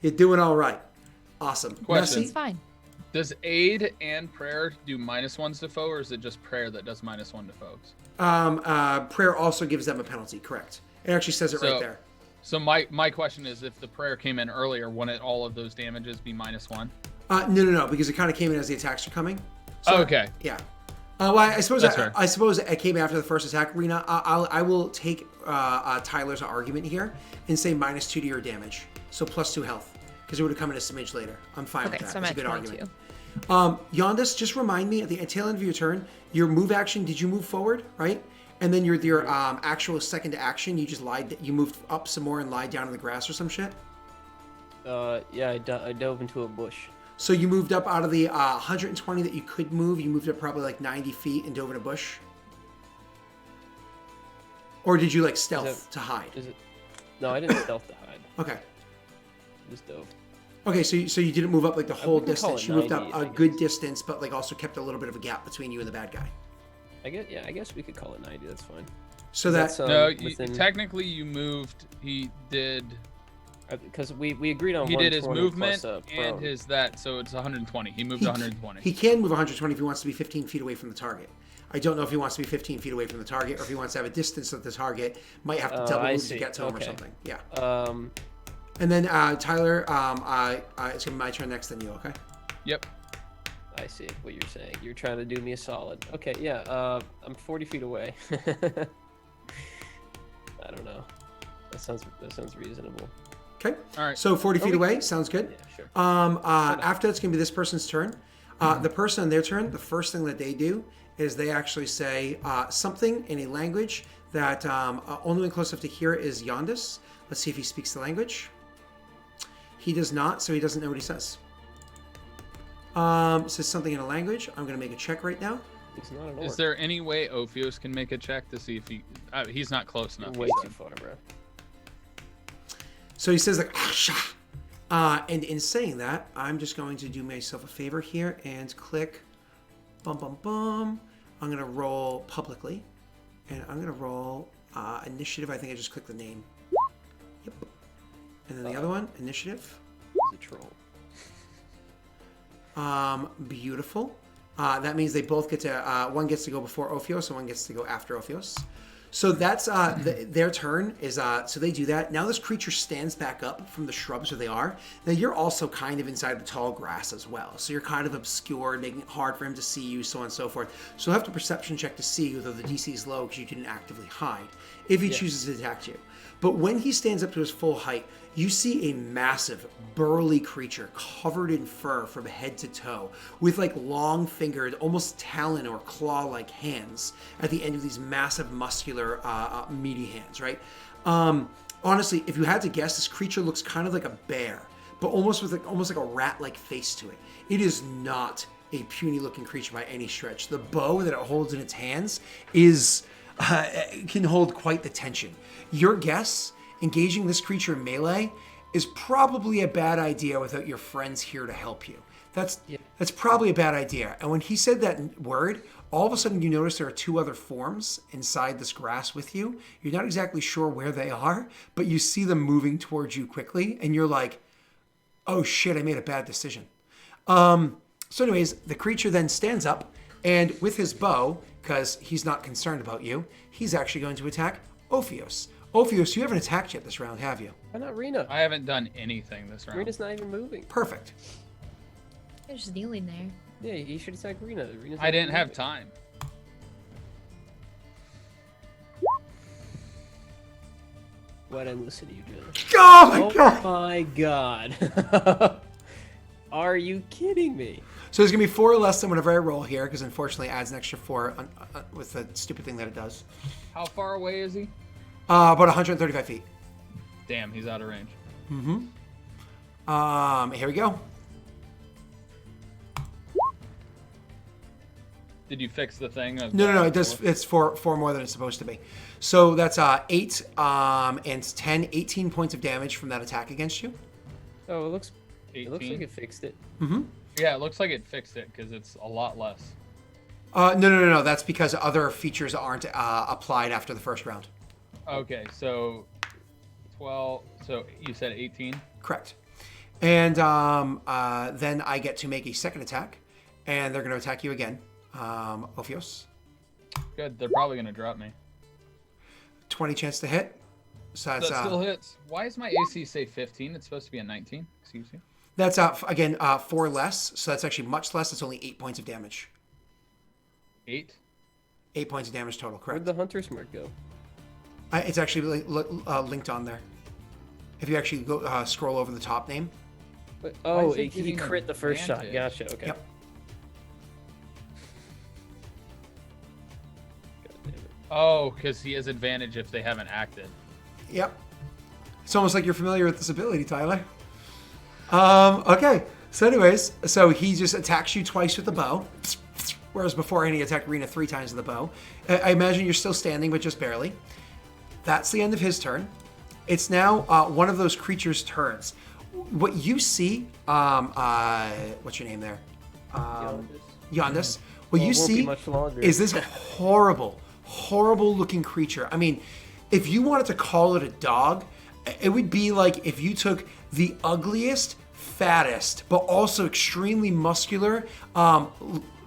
You're doing all right. Awesome. Question. It's fine. Does aid and prayer do -1s to foe, or is it just prayer that does -1 to foes? Prayer also gives them a penalty. Correct. It actually says it right So- there. So my question is, if the prayer came in earlier, wouldn't all of those damages be -1? No, because it kind of came in as the attacks are coming. So, Okay. Yeah. Well, I suppose That's fair. I suppose it came after the first attack. Rena, I will take Tyler's argument here and say -2 to your damage, so +2 health, because it would have come in a smidge later. I'm fine Okay, with that. so I'm It's a at good 22. argument. Yondis, just remind me at the tail end of your turn, your move action. Did you move forward, right? And then your actual second action, you just you moved up some more and lied down in the grass or some shit. Yeah, I dove into a bush. So you moved up out of the 120 that you could move. You moved up probably like 90 feet and dove in a bush. Or did you like stealth to hide? Is it? No, I didn't stealth to hide. Okay. Just dove. Okay, so you didn't move up like the whole wouldn't call distance. it You moved up 90, I a guess. good distance, but like also kept a little bit of a gap between you and the bad guy. I guess we could call it 90. That's fine. So that That's, No, within- technically you moved. He did. Because we agreed on He did his 120 movement plus, and prone. his that, so it's 120. He moved 120. he can move 120 if he wants to be 15 feet away from the target. I don't know if he wants to be 15 feet away from the target or if he wants to have a distance of the target. Might have to double I move to see. get to him or Okay. something. Yeah. Um, And then Tyler, it's gonna be my turn next. Then you, okay? Yep. I see what you're saying. You're trying to do me a solid. Okay, yeah. I'm 40 feet away. I don't know. That sounds reasonable. Okay. All right. So 40 feet we- away sounds good. Yeah, sure. After it's gonna be this person's turn. The person on their turn, the first thing that they do is they actually say something in a language that only one close enough to hear is Yondis. Let's see if he speaks the language. He does not, so he doesn't know what he says. Says something in a language. I'm going to make a check right now. He's not an orc. Is there any way Ophios can make a check to see if he? He's not close enough. Way too far, bro. So he says like, and in saying that, I'm just going to do myself a favor here and click, bum bum bum. I'm going to roll publicly, and I'm going to roll initiative. I think I just clicked the name. Yep. And then the other one, initiative. He's a troll. Beautiful. That means they both get to, one gets to go before Ophios and one gets to go after Ophios. So that's, their turn is, so they do that. Now this creature stands back up from the shrubs where they are. Now you're also kind of inside the tall grass as well. So you're kind of obscured, making it hard for him to see you, so on and so forth. So you'll have to perception check to see you, though the DC is low because you didn't actively hide, if he chooses to attack you. But when he stands up to his full height, you see a massive, burly creature covered in fur from head to toe, with like long-fingered, almost talon or claw-like hands at the end of these massive, muscular, meaty hands, right? Honestly, if you had to guess, this creature looks kind of like a bear, but almost like a rat-like face to it. It is not a puny-looking creature by any stretch. The bow that it holds in its hands is can hold quite the tension. Your guess, engaging this creature in melee, is probably a bad idea without your friends here to help you. That's probably a bad idea. And when he said that word, all of a sudden you notice there are two other forms inside this grass with you. You're not exactly sure where they are, but you see them moving towards you quickly, and you're like, oh shit, I made a bad decision. So anyways, the creature then stands up, and with his bow, because he's not concerned about you, he's actually going to attack Ophios. Ophios, you haven't attacked yet this round, have you? Why not Rena? I haven't done anything this round. Rena's not even moving. Perfect. They're just kneeling there. Yeah, you should attack Rena. I didn't have time. Why'd I listen to you, Joe? Oh my god! My god. Are you kidding me? So there's going to be 4 less than whatever I roll here, because unfortunately it adds an extra 4 with the stupid thing that it does. How far away is he? About 135 feet. Damn, he's out of range. Here we go. Did you fix the thing? No. It does. It's 4 more than it's supposed to be. So that's 8 and 10, 18 points of damage from that attack against you. Oh, it looks 18? like it fixed it. Yeah, it looks like it fixed it because it's a lot less. No. That's because other features aren't applied after the first round. Okay, so 12. So you said 18? Correct. And then I get to make a second attack, and they're going to attack you again. Ophios. Good. They're probably going to drop me. 20 chance to hit. So That that's still hits. Why is my AC say 15? It's supposed to be a 19. Excuse me. that's again 4 less. So that's actually much less. It's only 8 points of damage. 8? 8 points of damage total. Where'd Correct. the hunter's mark go? It's actually linked on there. If you actually go scroll over the top name. But, Why is it he giving crit the first shot. advantage? Gotcha. Okay. Yep. God damn it. Oh, because he has advantage if they haven't acted. Yep. It's almost like you're familiar with this ability, Tyler. Okay. So anyways, so he just attacks you twice with the bow, whereas before he attacked Rena 3 times with the bow. I imagine you're still standing, but just barely. That's the end of his turn. It's now one of those creatures' turns. What you see, what's your name there? Yondis. What you Well, it won't be see much longer. is this horrible looking creature. I mean, if you wanted to call it a dog, it would be like if you took the ugliest, fattest, but also extremely muscular,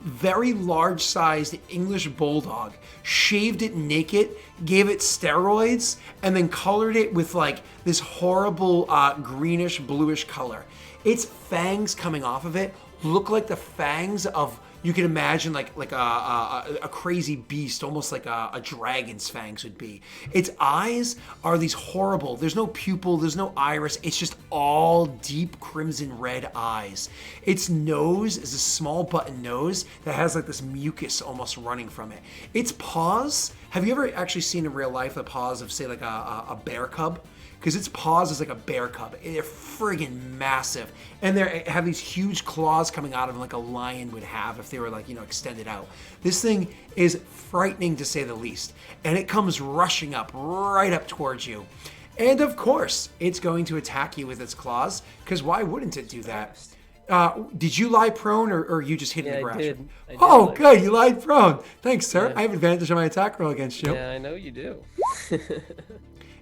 very large-sized English bulldog, shaved it naked, gave it steroids, and then colored it with like this horrible greenish bluish color. Its fangs coming off of it look like the fangs of, you can imagine like a crazy beast, almost like a dragon's fangs would be. Its eyes are these horrible, there's no pupil, there's no iris, it's just all deep crimson red eyes. Its nose is a small button nose that has like this mucus almost running from it. Its paws, have you ever actually seen in real life the paws of, say, like a bear cub? Because its paws is like a bear cub. They're friggin' massive. And they have these huge claws coming out of them like a lion would have if they were like, extended out. This thing is frightening to say the least. And it comes rushing up, right up towards you. And of course, it's going to attack you with its claws, because why wouldn't it do that? Did you lie prone or you just hit in the grass? I did. Oh, good. You lied prone. Thanks, sir. Yeah. I have advantage on my attack roll against you. Yeah, I know you do.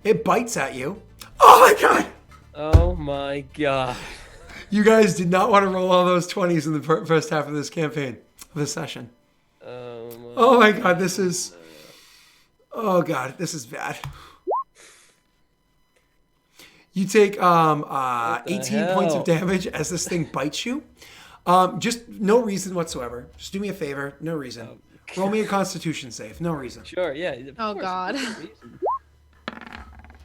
It bites at you. Oh my god! Oh my god. You guys did not want to roll all those 20s in the first half of this campaign, of this session. Oh my god, this is... Oh god, this is bad. You take 18 points of damage as this thing bites you. Just no reason whatsoever. Just do me a favor, no reason. Roll me a Constitution save, no reason. Sure, yeah. Oh god.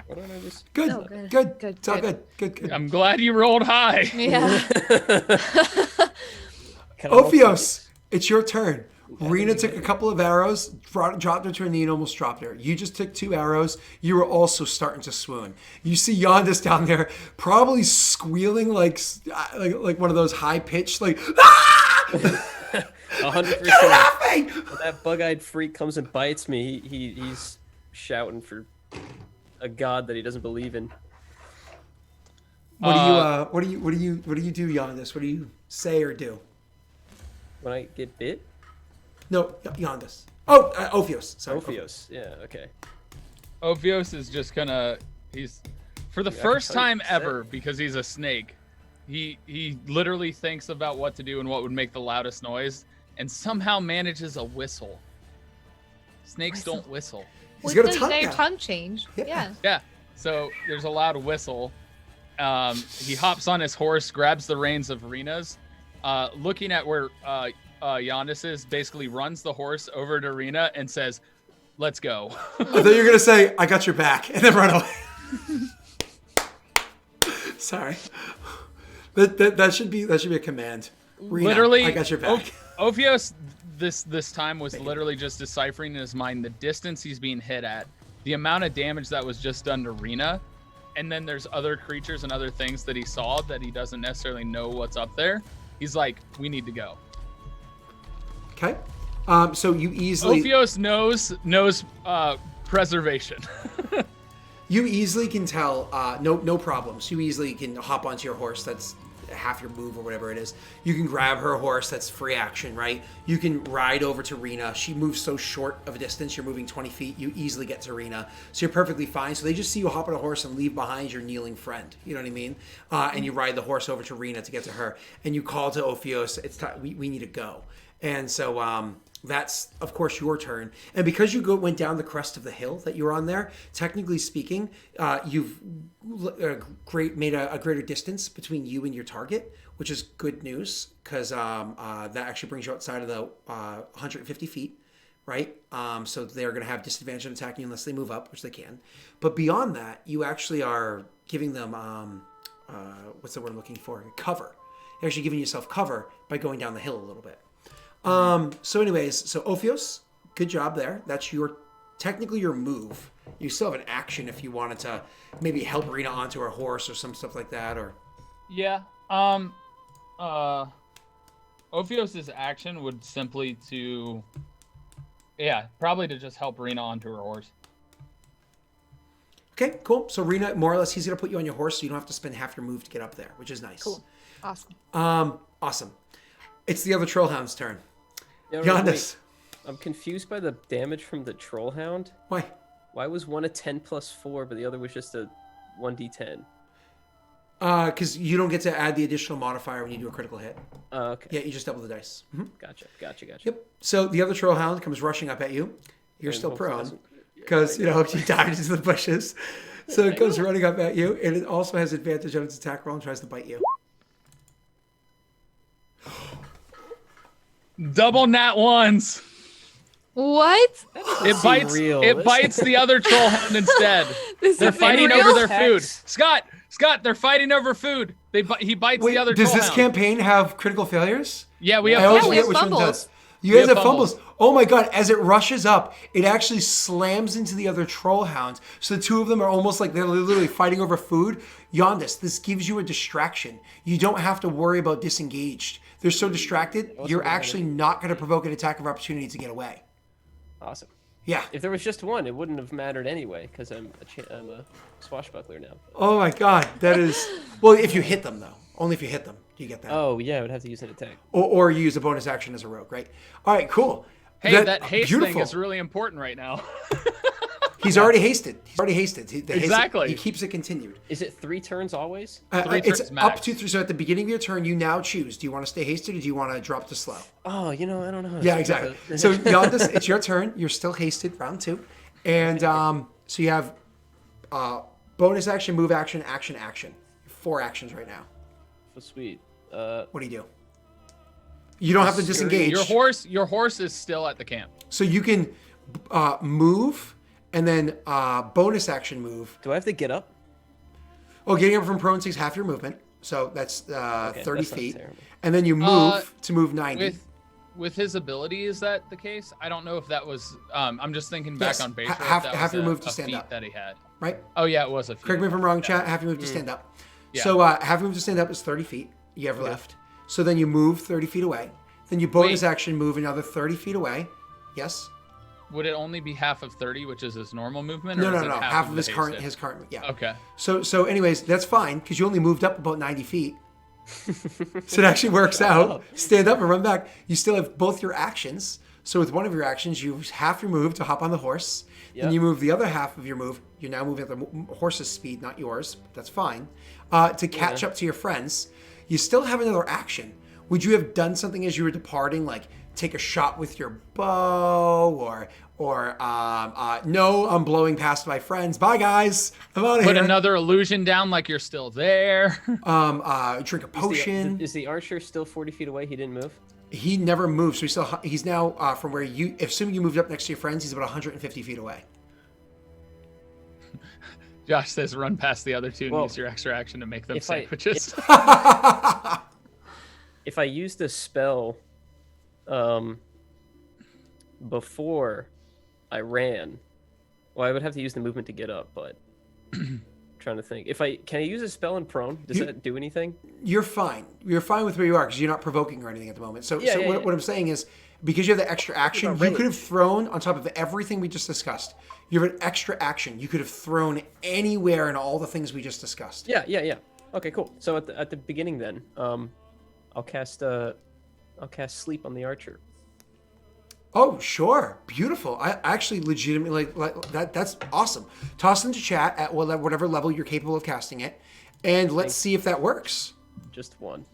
Why don't I just... Good, oh, good. It's all good. Good. I'm glad you rolled high. Yeah. Ophios, it's your turn. Rena took a couple of arrows, dropped her to her knee, and almost dropped her. You just took 2 arrows. You were also starting to swoon. You see Yondis down there, probably squealing like one of those high pitched, like, ah! 100%. Get off me! When that bug-eyed freak comes and bites me, he's shouting for a god that he doesn't believe in. What do you do, Yondis? What do you say or do? When I get bit? No, Yondis. Oh, Ophios. Sorry. Ophios. Yeah, okay. Ophios is just gonna, for the first time ever, because he's a snake, he literally thinks about what to do and what would make the loudest noise, and somehow manages a whistle. Snakes don't whistle. He's got a Does tongue their out. tongue change? Yeah. Yeah. So there's a loud whistle. He hops on his horse, grabs the reins of Rena's, looking at where Yondis is, basically runs the horse over to Rena and says, "Let's go." I thought you were gonna say, "I got your back," and then run away. Sorry. That should be a command. Rena, Literally, I got your back. Ophios this time was literally just deciphering in his mind the distance he's being hit at, the amount of damage that was just done to Rena, and then there's other creatures and other things that he saw that he doesn't necessarily know what's up there. He's like, we need to go. Okay. So you easily... Ophios knows preservation. You easily can tell, no problems. You easily can hop onto your horse. That's half your move or whatever it is. You can grab her horse. That's free action, right? You can ride over to Rena. She moves so short of a distance. You're moving 20 feet. You easily get to Rena. So you're perfectly fine. So they just see you hop on a horse and leave behind your kneeling friend. You know what I mean? And you ride the horse over to Rena to get to her. And you call to Ophios, it's time, we need to go. And so that's, of course, your turn. And because you went down the crest of the hill that you were on there, technically speaking, you've made a greater distance between you and your target, which is good news because that actually brings you outside of the 150 feet, right? So they're going to have disadvantage on attacking you unless they move up, which they can. But beyond that, you actually are giving them, what's the word I'm looking for? Cover. You're actually giving yourself cover by going down the hill a little bit. So Ophios, good job there. That's technically your move. You still have an action if you wanted to maybe help Rena onto her horse or some stuff like that, or... Yeah. Ophios' action would simply probably to just help Rena onto her horse. Okay, cool. So Rena, more or less, he's going to put you on your horse so you don't have to spend half your move to get up there, which is nice. Cool. Awesome. Awesome. It's the other Trollhound's turn. Yeah, Yondis. I'm confused by the damage from the Trollhound. Why? Why was one a 10 plus 4, but the other was just a 1d10? Because you don't get to add the additional modifier when you do a critical hit. Okay. Yeah, you just double the dice. Mm-hmm. Gotcha. Yep. So the other Trollhound comes rushing up at you. You're still prone because, you dived into the bushes. So it goes running up at you, and it also has advantage on its attack roll and tries to bite you. Double nat ones. What? It bites. real. It bites the other troll hound instead. This They're isn't fighting real? over their food. Attacks. Scott, they're fighting over food. He bites Wait, the other does troll this hound. campaign have critical failures? Yeah, we have. I always Yeah, we forget have which one fumbles. does. You guys have have fumbles. fumbles. Oh my god, as it rushes up, it actually slams into the other troll hounds. So the two of them are almost like they're literally fighting over food. Yondis, this gives you a distraction. You don't have to worry about disengaged. They're so distracted, you're actually not going to provoke an attack of opportunity to get away. Awesome. Yeah. If there was just one, it wouldn't have mattered anyway, because I'm a swashbuckler now. Oh my god, that is... Well, if you hit them, though. Only if you hit them. Do you get that? Oh, yeah, I would have to use an attack. Or you use a bonus action as a rogue, right? All right, cool. Hey, that haste thing is really important right now. He's already hasted. The haste, Exactly. he keeps it continued. Is it 3 turns always? It's turns up max. to 3. So at the beginning of your turn, you now choose. Do you want to stay hasted or do you want to drop to slow? Oh, I don't know. Yeah, exactly. So Yondis, it's your turn. You're still hasted, round 2. And so you have bonus action, move action, action. 4 actions right now. Oh, sweet. What do you do? You don't have to disengage. Your horse is still at the camp. So you can move and then bonus action move. Do I have to get up? Oh, getting up from prone takes half your movement. So that's 30 that's not feet. terrible. And then you move to move 90. With his ability, is that the case? I don't know if that was. I'm just thinking back Yes. on base. Half your move to stand feat up. that he had. Right? Oh yeah, it was a feat. Correct me if I'm wrong, chat. Half your move to stand up. Yeah. So half your move to stand up is 30 feet. You have left. So then you move 30 feet away. Then you bonus action move another 30 feet away. Yes? Would it only be half of 30, which is his normal movement? No, or is no, it no. Half of the his current, hasted? yeah. Okay. So anyways, that's fine because you only moved up about 90 feet. So it actually works out. Stand up and run back. You still have both your actions. So with one of your actions, you use half your move to hop on the horse. Then you move the other half of your move. You're now moving at the horse's speed, not yours. But that's fine. To catch up to your friends. You still have another action. Would you have done something as you were departing, like take a shot with your bow, or no, I'm blowing past my friends. Bye guys, I'm out of here. Put another illusion down, like you're still there. Drink a potion. Is the archer still 40 feet away? He didn't move? He never moved, so he's now from where you. Assuming you moved up next to your friends, he's about 150 feet away. Josh says, "Run past the other two and Well, use your extra action to make them if sandwiches." If I used a spell before I ran, well, I would have to use the movement to get up, but I'm trying to think. Can I use a spell in prone? Does that do anything? You're fine. You're fine with where you are because you're not provoking or anything at the moment. So, what I'm saying is, because you have the extra action, you could have thrown on top of everything we just discussed. You have an extra action. You could have thrown anywhere in all the things we just discussed. Yeah. Okay, cool. So at the beginning then, I'll cast sleep on the archer. Oh, sure. Beautiful. I actually legitimately like that. That's awesome. Toss it into chat at whatever level you're capable of casting it, and let's see if that works. Just one.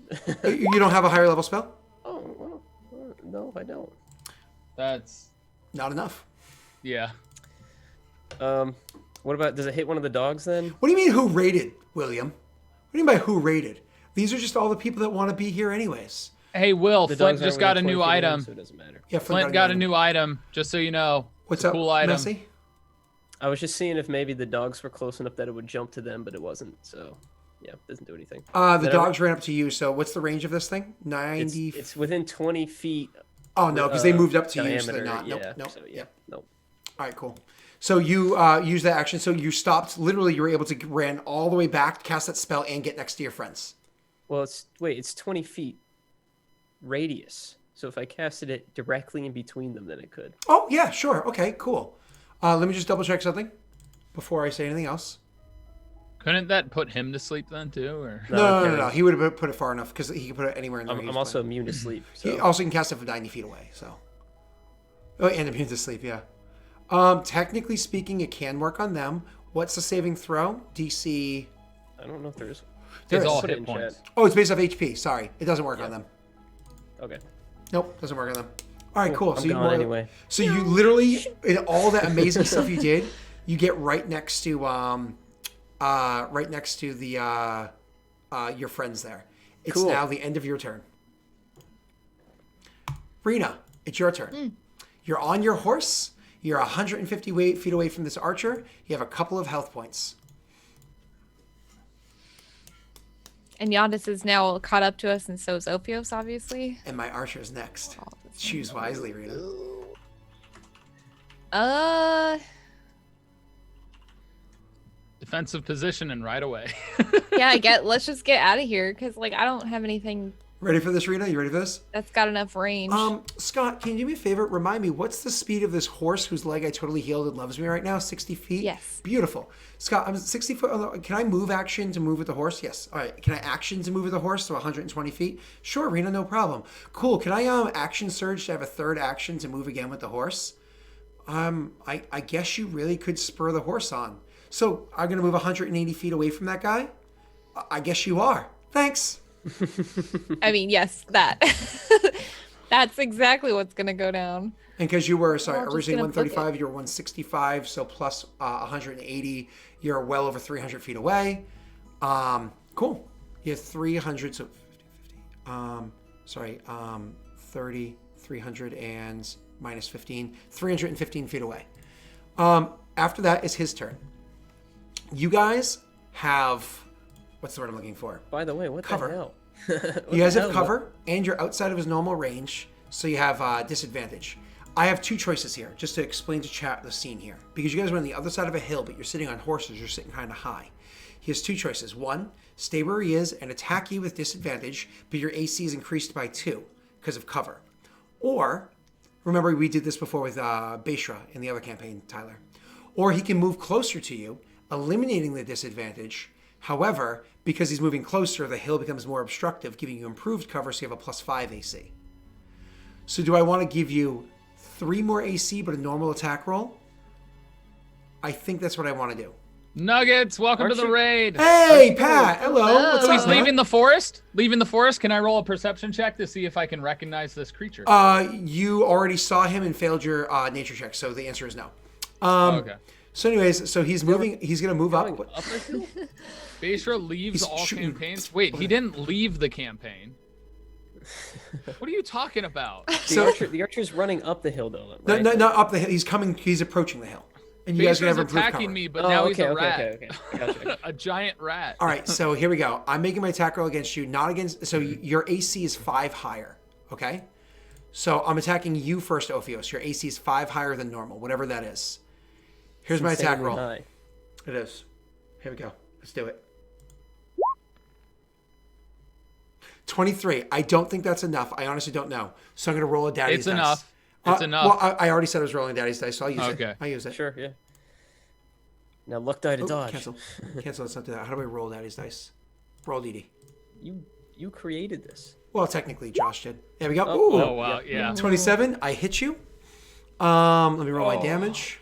You don't have a higher level spell? Oh, well, no, I don't. That's Not enough. yeah. What about, does it hit one of the dogs then? What do you mean who rated, William? What do you mean by who rated? These are just all the people that want to be here anyways. Hey, Will, The Flint dogs just aren't got a within new 20 feet of item. him, so it doesn't matter. Yeah, Flint got a new item, just so you know. What's It's a up, cool item. Messi? I was just seeing if maybe the dogs were close enough that it would jump to them, but it wasn't. So, yeah, doesn't do anything. The dogs ran up to you. So what's the range of this thing? 90. It's within 20 feet. Oh no, because they moved up to you, so they're diameter, not. yeah, Nope. so, yeah, nope. All right, cool. So you use that action. So you stopped. Literally, you were able to ran all the way back, cast that spell, and get next to your friends. Well, it's 20 feet radius. So if I casted it directly in between them, then it could. Oh yeah, sure. Okay, cool. Let me just double check something before I say anything else. Couldn't that put him to sleep then too? Or No. He would have put it far enough because he could put it anywhere in the. I'm also immune to sleep. He So also can cast it from 90 feet away. So. Oh, and immune to sleep. Yeah. Technically speaking, it can work on them. What's the saving throw? DC. I don't know if there's. it's is. all Put it hit in points. chat. Oh, it's based off HP. Sorry, it doesn't work on them. Okay. Nope, doesn't work on them. All right, cool. I'm gone anyway. So you literally, in all that amazing stuff you did, you get right next to the your friends there. It's Cool. now the end of your turn. Rena, it's your turn. You're on your horse. You're 150 feet away from this archer. You have a couple of health points. And Yondis is now caught up to us, and so is Ophios, obviously. And my archer is next. Choose wisely, Rena. Defensive position and right away. Yeah, let's just get out of here, because, like, I don't have anything Ready for this, Rena? You ready for this? that's got enough range. Scott, can you do me a favor? Remind me, what's the speed of this horse whose leg I totally healed and loves me right now? 60 feet? Yes. Beautiful. Scott, I'm 60 foot. Can I move action to move with the horse? Yes. All right. Can I action to move with the horse to 120 feet? Sure, Rena, no problem. Cool. Can I action surge to have a third action to move again with the horse? I guess you really could spur the horse on. So I'm going to move 180 feet away from that guy? I guess you are. Thanks. I mean, yes, that. That's exactly what's going to go down. And because you were, sorry, We're just originally gonna book 135, you're 165, so plus 180, you're well over 300 feet away. Cool. You have 300, so 50, 30, 300, and minus 15, 315 feet away. After that is his turn. You guys have, what's the word I'm looking for? By the way, what Cover. the hell? You guys have cover, and you're outside of his normal range, so you have disadvantage. I have two choices here, just to explain to chat the scene here. Because you guys are on the other side of a hill, but you're sitting on horses, you're sitting kind of high. He has two choices. One, stay where he is and attack you with disadvantage, but your AC is increased by 2 because of cover. Or, remember we did this before with Beshra in the other campaign, Tyler. Or he can move closer to you, eliminating the disadvantage. However, because he's moving closer, the hill becomes more obstructive, giving you improved cover, so you have a plus 5 AC. So do I want to give you 3 more AC, but a normal attack roll? I think that's what I want to do. Nuggets, welcome to the raid. Hey, Pat. Hello. What's So up, he's man? leaving the forest? Leaving the forest? Can I roll a perception check to see if I can recognize this creature? You already saw him and failed your nature check, so the answer is no. Okay. So anyways, so he's moving. He's going to move up. Up the hill? Beshra leaves He's all shooting- campaigns? Wait, he didn't leave the campaign. What are you talking about? The archer's running up the hill, though, No, right? no, not up the hill. He's coming. He's approaching the hill. And you guys are going Beshra's to have improved attacking cover. me, but Oh, now he's okay, a okay, rat. okay. Gotcha. A giant rat. All right, so here we go. I'm making my attack roll against you, not against. So your AC is 5 higher. Okay. So I'm attacking you first, Ophios. Your AC is 5 higher than normal, whatever that is. Here's my attack Insanely roll. high. It is. Here we go. Let's do it. 23. I don't think that's enough. I honestly don't know. So I'm going to roll a daddy's It's dice. enough. It's enough. Well, I already said I was rolling daddy's dice, so I'll use Okay. it. I'll use it. Sure, yeah. Now luck die to Oh, dodge. cancel. Cancel. Let's not do that. How do I roll daddy's dice? Roll DD. You created this. Well, technically, Josh did. There we go. Oh, Ooh. Oh, wow. Yeah. 27. I hit you. Let me roll my damage.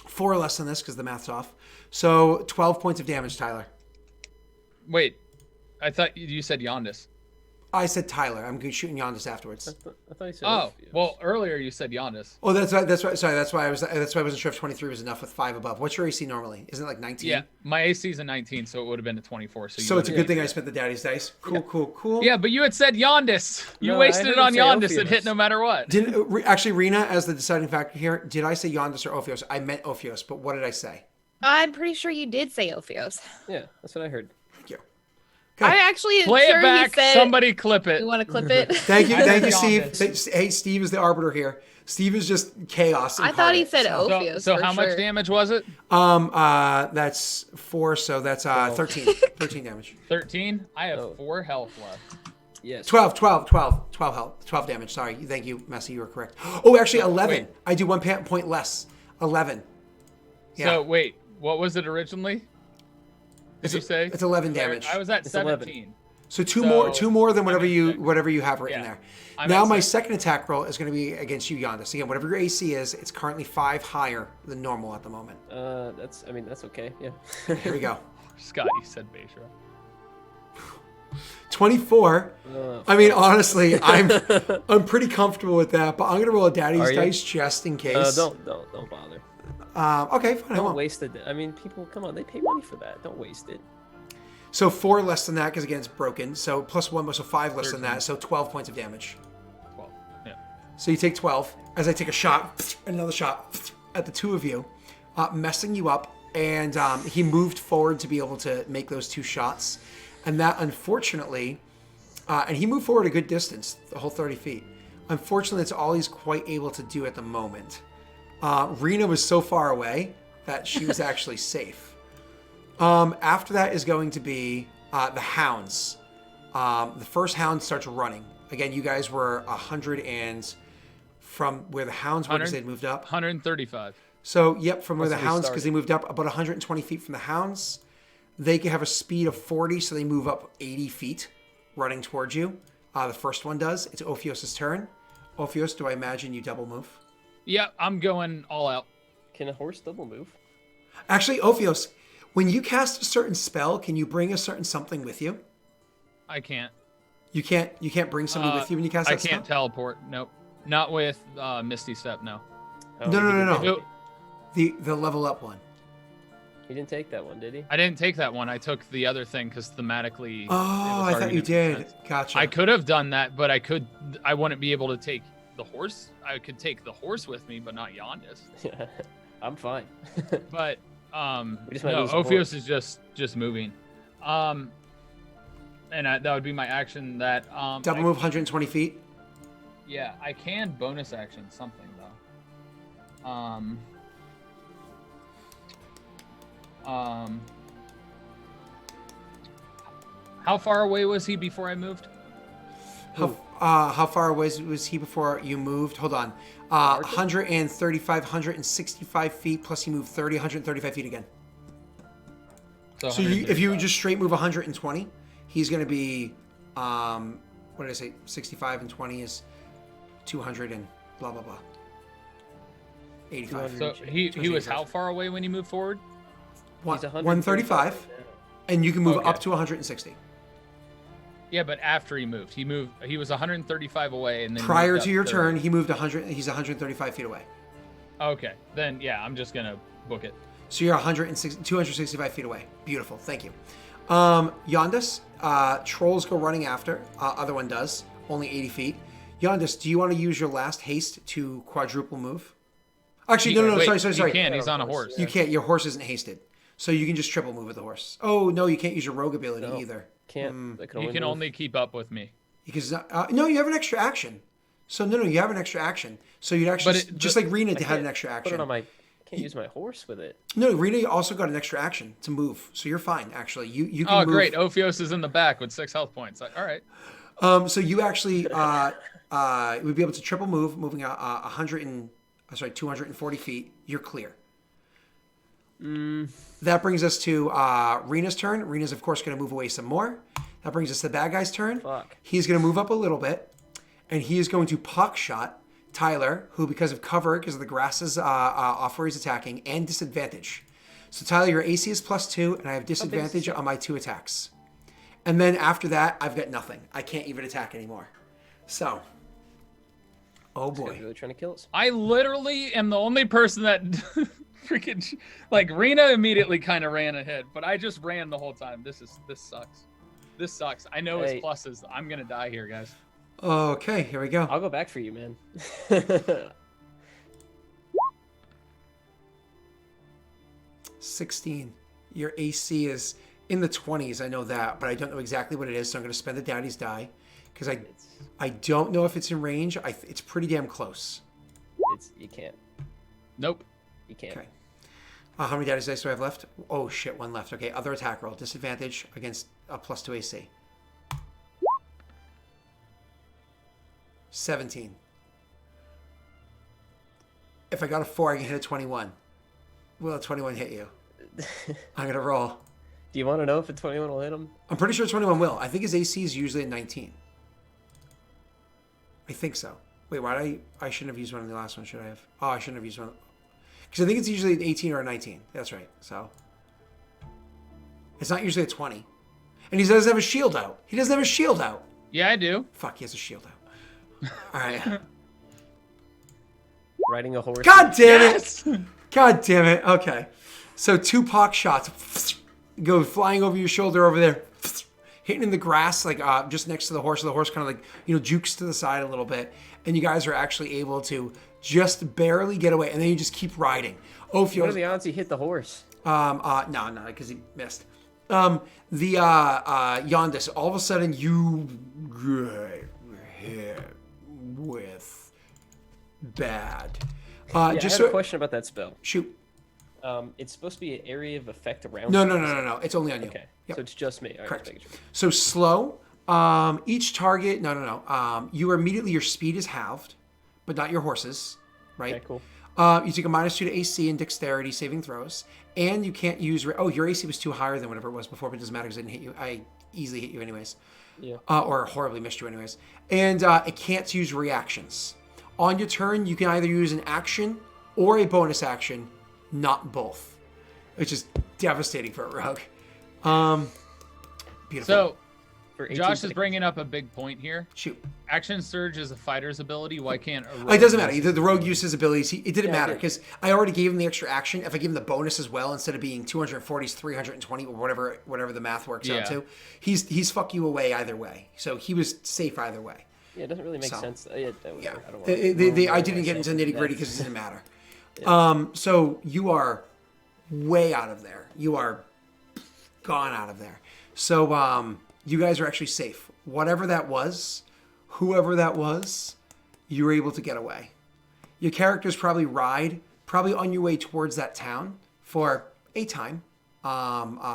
4 less than this because the math's off. So 12 points of damage, Tyler. Wait, I thought you said Yondis. I said Tyler. I'm shooting Yondis afterwards. I thought you said. Oh, well, earlier you said Yondis. Oh, that's right. Sorry, that's why I wasn't sure if 23 was enough with 5 above. What's your AC normally? Isn't it like 19? Yeah, my AC is a 19, so it would have been a 24. So, So it's a good thing I spent the daddy's dice. Cool. Yeah, but you had said Yondis. You No, I wasted heard it on him say Yondis. It Ophios. hit no matter what. Didn't actually Rena as the deciding factor here? Did I say Yondis or Ophios? I meant Ophios, but what did I say? I'm pretty sure you did say Ophios. Yeah, that's what I heard. Thank you. I actually Play sure it back. he said. Somebody clip it. You want to clip it? Thank you, I Steve. said Yondis. Hey, Steve is the arbiter here. Steve is just chaos. I thought he incarnate, said so. Ophios. So for how much sure. damage was it? That's 4, so that's 13. 13 damage. 13. I have Oh. 4 health left. Yes. 12 health. 12 damage. Sorry. Thank you, Messi. You were correct. Oh, actually, 11. Wait. I do 1 point less. 11. Yeah. So wait, what was it originally? Did you say? It's 11 damage. I was at It's 17. 11. So two more than whatever I'm at you have written Yeah. there. I'm Now at my 6. second attack roll is going to be against you, Yondis. Again, whatever your AC is, it's currently 5 higher than normal at the moment. That's okay. Yeah. Here we go. Scott, you said Beshra. 24. I mean, honestly, I'm pretty comfortable with that, but I'm gonna roll a daddy's Are you? dice just in case. Don't bother. Okay, fine. I Don't won't. waste it. I mean, people, come on, they pay money for that. Don't waste it. So 4 less than that because again it's broken. So plus 1, so 5 less than that. So 12 points of damage. So you take 12 as I take a shot, another shot at the two of you, messing you up. And he moved forward to be able to make those 2 shots. And that, unfortunately, and he moved forward a good distance, the whole 30 feet. Unfortunately, that's all he's quite able to do at the moment. Rena was so far away that she was actually safe. After that is going to be the hounds. The first hound starts running. Again, you guys were 100 and from where the hounds were because they'd moved up. 135. So, yep, from where the hounds, started. because they moved up about 120 feet from the hounds. They can have a speed of 40, so they move up 80 feet running towards you. The first one does. It's Ophios' turn. Ophios, do I imagine you double move? Yeah, I'm going all out. Can a horse double move? Actually, Ophios, when you cast a certain spell, can you bring a certain something with you? I can't. You can't bring something with you when you cast I that can't spell? teleport. Nope. Not with Misty Step, no. Oh, No. he The level up one. didn't take that one, did he? I didn't take that one. I took the other thing because thematically. it Oh, was I thought already you gonna make did. sense. Gotcha. I could have done that, but I wouldn't be able to take the horse. I could take the horse with me, but not Yondis. Yeah, I'm fine. But We just might no, lose the Ophios horse. is just moving. And that would be my action. That Double move 120 feet. Yeah, I can bonus action something though. How far away was he before I moved? How far away was he before you moved? Hold on. 135, 165 feet, plus he moved 30, 135 feet again. So if you just straight move 120, he's going to be, what did I say? 65 and 20 is 200 and blah, blah, blah. 85. So he was how far away when he moved forward? He's 135, and you can move Okay. up to 160. Yeah, but after he moved, he was 135 away, and then he Prior moved to up your 30. turn, he moved 100. He's 135 feet away. Okay, then yeah, I'm just gonna book it. So you're 265 feet away. Beautiful. Thank you. Yondis, trolls go running after. Other one does. Only 80 feet. Yondis, do you want to use your last haste to quadruple move? Actually, no. Wait, Sorry. You can. He's on a horse. You can't. Your horse isn't hasted. So you can just triple move with the horse. Oh, no, you can't use your rogue ability No. either. Can't. You can only keep up with me. Because, no, you have an extra action. So, no, you have an extra action. So you'd actually, just like Rena had an extra Put action. it on my. Can't use my horse with it. No, Rena also got an extra action to move. So you're fine, actually. You can Oh, move. great! Ophios is in the back with 6 health points. All right. So you actually would be able to triple move, moving 240 feet. You're clear. That brings us to Rena's turn. Rena's, of course, going to move away some more. That brings us to the bad guy's turn. Fuck. He's going to move up a little bit, and he is going to pock shot Tyler, who, because of cover, because of the grasses off where he's attacking, and disadvantage. So, Tyler, your AC is +2, and I have disadvantage on my 2 attacks. And then after that, I've got nothing. I can't even attack anymore. So, oh This guy's boy. really trying to kill us. I literally am the only person that freaking like Rena immediately kind of ran ahead, but I just ran the whole time. This sucks. This sucks. I know Hey. it's pluses. I'm gonna die here, guys. Okay, here we go. I'll go back for you, man. 16. Your AC is in the 20s. I know that, but I don't know exactly what it is, so I'm going to spend the daddy's die because I don't know if it's in range. It's pretty damn close. You can't. Nope. You can't. Okay. How many daddy's dice do I have left? Oh shit, one left. Okay, other attack roll. Disadvantage against a +2 AC. 17. If I got a 4, I can hit a 21. Will a 21 hit you? I'm going to roll. Do you want to know if a 21 will hit him? I'm pretty sure 21 will. I think his AC is usually a 19. I think so. Wait, why did I shouldn't have used one in the last one, should I have? Oh, I shouldn't have used one. Because I think it's usually an 18 or a 19. That's right. So it's not usually a 20. And he doesn't have a shield out. He doesn't have a shield out. Yeah, I do. Fuck, he has a shield out. All right. Riding a horse. God damn Yes! it. God damn it. Okay. So 2 pock shots go flying over your shoulder over there. hitting in the grass, like just next to the horse. So the horse kind of like, jukes to the side a little bit. And you guys are actually able to just barely get away. And then you just keep riding. What are the odds he hit the horse? No, because he missed. Yondis, all of a sudden you get hit with bad. I have a question about that spell. Shoot. It's supposed to be an area of effect around. No. It's only on you. Okay, Yep. so it's just me. All right, Correct. just making sure. So slow. Each target. No. You are immediately, your speed is halved, but not your horses. Right. Okay, cool. You take a -2 to AC and dexterity saving throws, and you can't use. Your AC was too higher than whatever it was before, but it doesn't matter because I didn't hit you. I easily hit you anyways. Yeah. Or horribly missed you anyways. And it can't use reactions. On your turn, you can either use an action or a bonus action, not both, which is devastating for a rogue. Beautiful. So, For 18 Josh is seconds. bringing up a big point here. Shoot. Action Surge is a fighter's ability. Why can't a rogue It doesn't matter. use Either the rogue used his abilities. It didn't matter it did. because I already gave him the extra action. If I give him the bonus as well, instead of being 240, it's 320 or whatever the math works out Yeah. to, he's fuck you away either way. So he was safe either way. Yeah, it doesn't really make So, sense. Yeah. I don't wanna I didn't get into nitty gritty because it didn't matter. So you are way out of there. You are gone out of there. So you guys are actually safe. Whatever that was, whoever that was, you were able to get away. Your characters probably on your way towards that town for a time.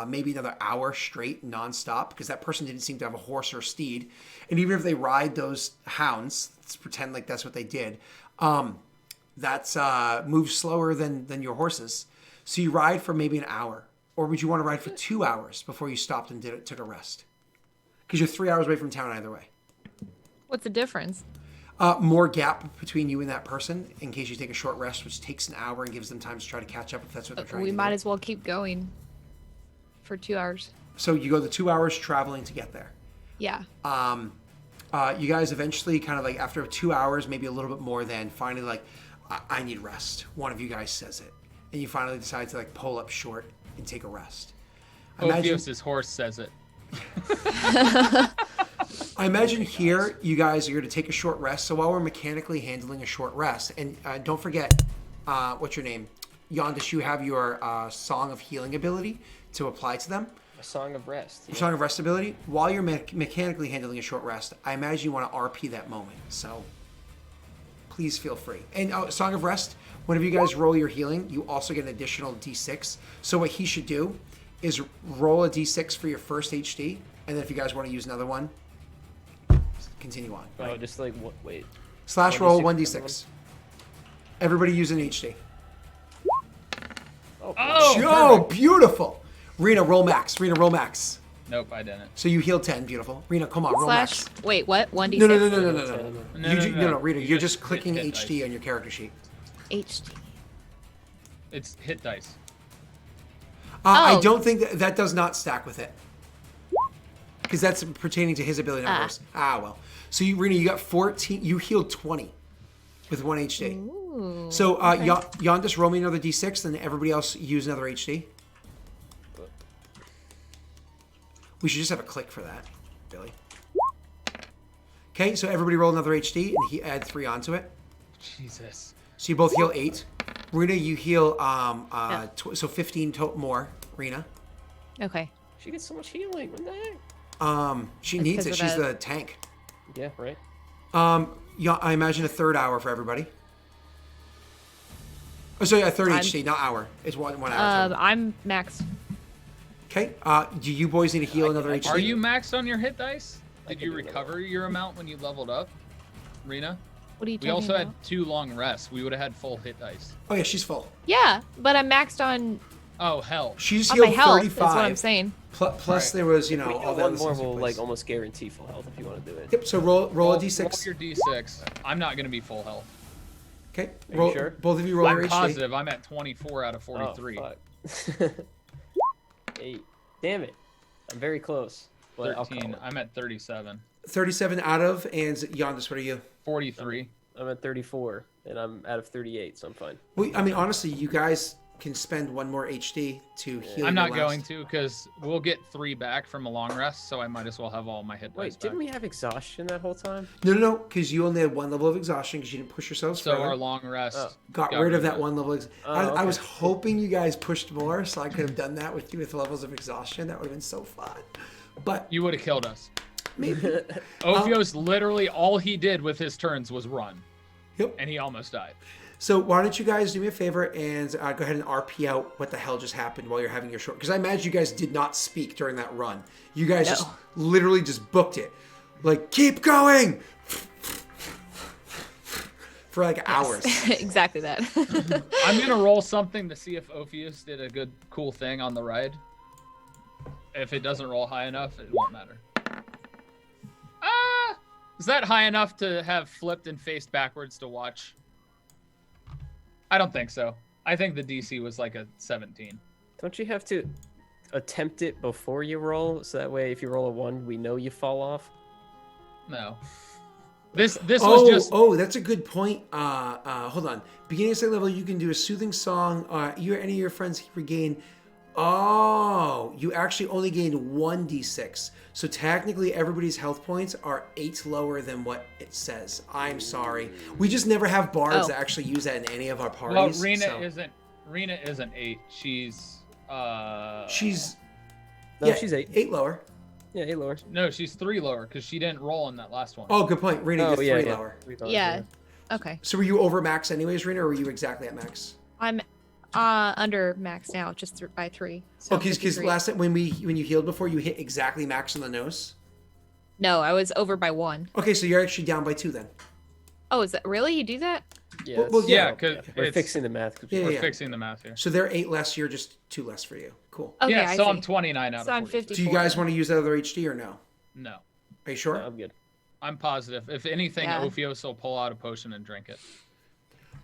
Maybe another hour straight nonstop because that person didn't seem to have a horse or a steed. And even if they ride those hounds, let's pretend like that's what they did. That's moves slower than your horses. So you ride for maybe an hour, or would you want to ride for 2 hours before you stopped and took a rest? Because you're 3 hours away from town either way. What's the difference? More gap between you and that person in case you take a short rest, which takes an hour and gives them time to try to catch up if that's what they're trying We to might do. as well keep going for 2 hours. So you go the 2 hours traveling to get there. Yeah. You guys eventually kind of like after 2 hours, maybe a little bit more than finally like, I need rest. One of you guys says it. And you finally decide to like pull up short and take a rest. Ophios' horse says it. I imagine here you guys are going to take a short rest. So while we're mechanically handling a short rest, and don't forget, what's your name? Yondis, you have your Song of Healing ability to apply to them. A Song of Rest. Your Song of Rest ability. While you're mechanically handling a short rest, I imagine you want to RP that moment. So please feel free. And Song of Rest, whenever you guys roll your healing, you also get an additional D6. So what he should do is roll a D6 for your first HD, and then if you guys want to use another one, continue on. Oh, just like what? Wait. Slash roll 1d6 1d6. Everybody use an HD. Oh, Oh, beautiful. Rena, roll max. Nope, I didn't. So you heal 10. Beautiful. Rena, come on, roll Slash. max. Wait, what? 1d6? No. No, Rena, you you're just just clicking hit HD dice. on your character sheet. HD. It's hit dice. I Oh. don't think that does not stack with it. Because that's pertaining to his ability numbers. Well. So Rena, you got 14. You healed 20 with 1 HD. Ooh. So Yondis, roll me another D6, then everybody else use another HD. We should just have a click for that, Billy. Okay, so everybody roll another HD, and he add 3 onto it. Jesus. So you both heal 8. Rena, you heal so 15 more. Rena, Okay. She gets so much healing. What the heck? she That's needs it. 'cause She's of the that. tank. Yeah, right. Yeah, I imagine a third hour for everybody. Oh, sorry, a third I'm- HD, not hour. It's one hour. total. I'm max. Okay. Do you boys need to heal another HD? Are you maxed on your hit dice? Did can you do another recover your amount when you leveled up, Rena? What are you We talking also about? had 2 long rests. We would have had full hit dice. Oh yeah, she's full. Yeah, but I'm maxed on Oh, hell. She's on my healed health. 35. That's what I'm saying. Plus, Right. there was We all do that one other more stuff will in like place. almost guarantee full health if you want to do it. Yep. So roll a Roll D6. your D6. I'm not going to be full health. Okay. you Roll. sure? Both of you roll your I'm HD. positive. I'm at 24 out of Oh, 43. fuck. 8. Damn it. I'm very close. But I'll 13. call it. I'm at 37. 37 out of, and Yondis, what are you? 43. I'm at 34, and I'm out of 38, so I'm fine. Well, I mean, honestly, you guys can spend 1 more HD to heal. I'm your not going last. to because we'll get 3 back from a long rest, so I might as well have all my hit dice Wait, back. didn't we have exhaustion that whole time? No, because you only had 1 level of exhaustion because you didn't push yourselves So further. our long rest got rid of that 1 level. I okay. was hoping you guys pushed more, so I could have done that with you with levels of exhaustion. That would have been so fun. But You would have killed us. maybe. Ophios literally all he did with his turns was run, Yep. and he almost died. So why don't you guys do me a favor and go ahead and RP out what the hell just happened while you're having your short? Because I imagine you guys did not speak during that run. You guys just literally just booked it. Like, keep going! For like hours. Exactly that. I'm gonna roll something to see if Ophios did a good, cool thing on the ride. If it doesn't roll high enough, it won't matter. Is that high enough to have flipped and faced backwards to watch? I don't think so. I think the DC was like a 17. Don't you have to attempt it before you roll, so that way if you roll a 1, we know you fall off? No. This was just. Oh, that's a good point. Hold on. Beginning of second level, you can do a soothing song. You or any of your friends regain. Oh, you actually only gained 1d6. So technically, everybody's health points are 8 lower than what it says. I'm sorry. We just never have bards that actually use that in any of our parties. Well, Rena so. isn't 8. She's No, She's 8. 8 lower. Yeah, 8 lower. no, she's 3 lower because she didn't roll in that last one. Oh, good point. Rena, you're 3 yeah. lower. 3 lower, Yeah. Okay. So were you over max anyways, Rena, or were you exactly at max? I'm under max now, just by 3. So Oh, because 53. last time when you healed before, you hit exactly max on the nose. No, I was over by 1. Okay, so you're actually down by 2 then. Oh, is that really? You do that? Yeah, Well, it's- yeah, because we're fixing the math. Yeah, we're fixing the math here. So they're 8 less. You're just 2 less for you. Cool. Okay, Yeah, I so see. I'm 29 out So of I'm 46. 54. Do you guys want to use that other HD or no? No, Are you sure? No, I'm good. I'm positive. If anything, Yeah. Ophios will pull out a potion and drink it.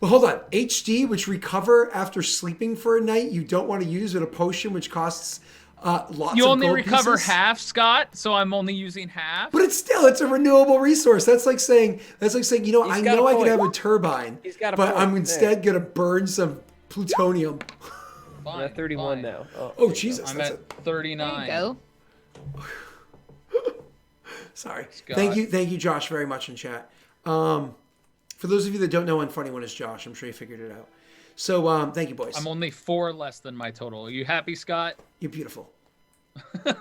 Well, hold on. HD, which recover after sleeping for a night, you don't want to use with a potion which costs lots You of only gold recover pieces. half, Scott, so I'm only using half. But it's a renewable resource. That's like saying, you know, I got know a I could point. have a turbine, He's got a but point. I'm There. instead going to burn some plutonium. Fine, I'm at 31 fine. now. Oh, there you go. Jesus. I'm That's at 39. There you go. Sorry. Scott. Thank you, Josh, very much in chat. For those of you that don't know, Unfunny One is Josh. I'm sure you figured it out. So, thank you, boys. I'm only 4 less than my total. Are you happy, Scott? You're beautiful. My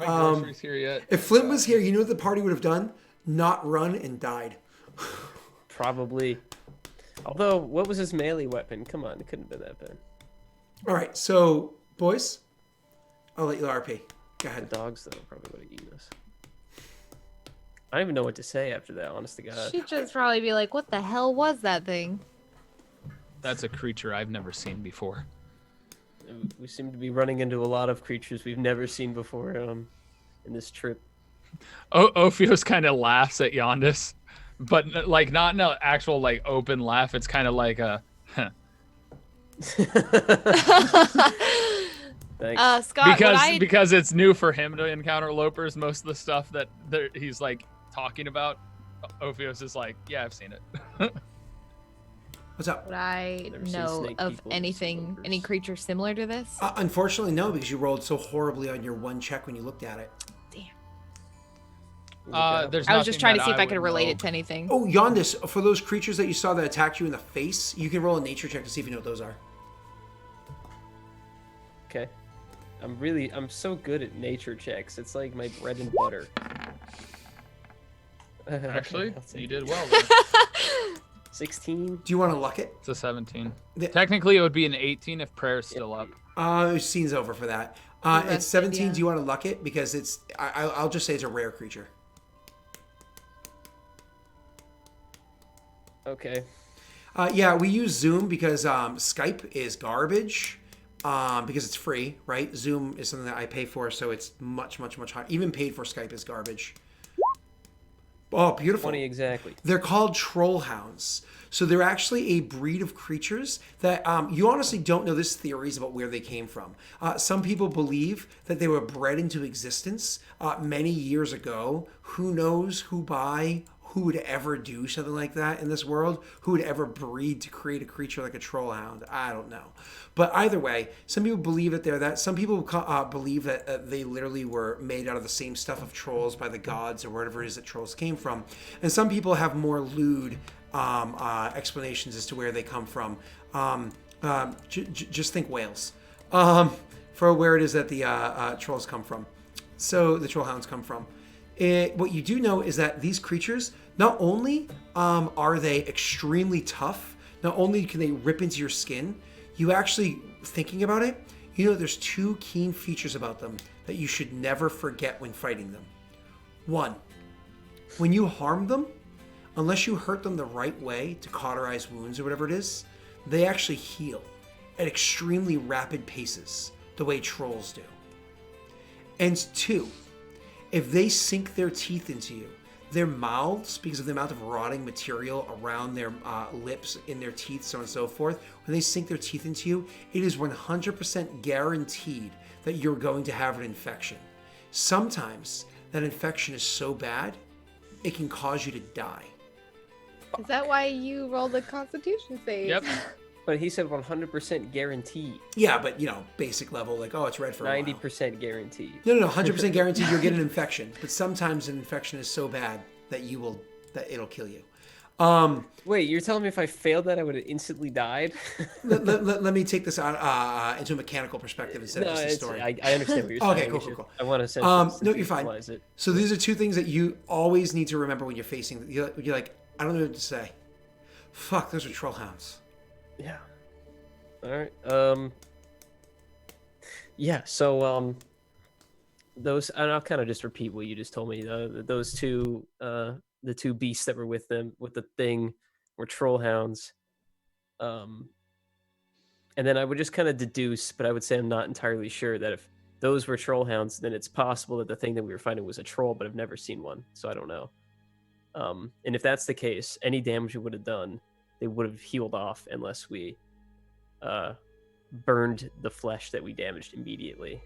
groceries here yet? If Flint was here, you know what the party would have done? Not run and died. Probably. Although, what was his melee weapon? Come on, it couldn't have been that bad. All right, so, boys, I'll let you RP. Go ahead. The dogs, though, probably would have eaten us. I don't even know what to say after that, honest to God. She'd just probably be like, what the hell was that thing? That's a creature I've never seen before. We seem to be running into a lot of creatures we've never seen before in this trip. Ophios kind of laughs at Yondis, but like not in an actual like open laugh. It's kind of like a. Huh. Thanks. Scott, what I... because it's new for him to encounter lopers. Most of the stuff that he's like talking about, Ophios is like, yeah, I've seen it. What's up? Would I Never seen know snake of people, anything, just any creature similar to this? Unfortunately, no, because you rolled so horribly on your one check when you looked at it. Damn. There's I was just trying to nothing see if that I could would relate know. it to anything. Oh, Yondis, for those creatures that you saw that attacked you in the face, you can roll a nature check to see if you know what those are. Okay. I'm so good at nature checks. It's like my bread and butter. Actually, I'll take you it. did well. There. 16. Do you want to luck it? It's a 17. The- Technically, it would be an 18 if prayer's still up. Scene's over for that. That's It's 17. yeah. Do you want to luck it? Because it's, I'll just say it's a rare creature. Okay. Yeah, we use Zoom because Skype is garbage. Because it's free, right? Zoom is something that I pay for, so it's much, much, much higher. Even paid for Skype is garbage. Oh, beautiful. 20 exactly. They're called troll hounds. So they're actually a breed of creatures that you honestly don't know. There's theories about where they came from. Some people believe that they were bred into existence many years ago. Who knows who by who would ever do something like that in this world, who would ever breed to create a creature like a troll hound. I don't know. But either way, some people believe that they're that. Some people believe that they literally were made out of the same stuff of trolls by the gods or wherever it is that trolls came from. And some people have more lewd explanations as to where they come from. Just think Wales. For where it is that the trolls come from. So the troll hounds come from. What you do know is that these creatures, not only are they extremely tough, not only can they rip into your skin, you actually, thinking about it, you know there's two keen features about them that you should never forget when fighting them. One, when you harm them, unless you hurt them the right way to cauterize wounds or whatever it is, they actually heal at extremely rapid paces, the way trolls do. And two, if they sink their teeth into you, their mouths, because of the amount of rotting material around their lips, in their teeth, so on and so forth, when they sink their teeth into you, it is 100% guaranteed that you're going to have an infection. Sometimes that infection is so bad, it can cause you to die. Is that why you rolled the Constitution save? Yep. But he said 100% guaranteed. Yeah, but basic level, like, oh, it's red for a while. 90% guaranteed. No, 100% guaranteed you'll get an infection. But sometimes an infection is so bad that it'll kill you. Wait, you're telling me if I failed that, I would have instantly died? let me take this out into a mechanical perspective instead of just a story. I understand what you're saying. Okay, cool. I want to No, you're fine. it. So these are two things that you always need to remember when you're facing. You're like, I don't know what to say. Fuck, those are troll hounds. Yeah. All right. Yeah. So those, and I'll kind of just repeat what you just told me. Those two, the two beasts that were with them, with the thing, were troll hounds. And then I would just kind of deduce, but I would say I'm not entirely sure that if those were troll hounds, then it's possible that the thing that we were fighting was a troll, but I've never seen one, so I don't know. And if that's the case, any damage we would have done, they would have healed off unless we burned the flesh that we damaged immediately.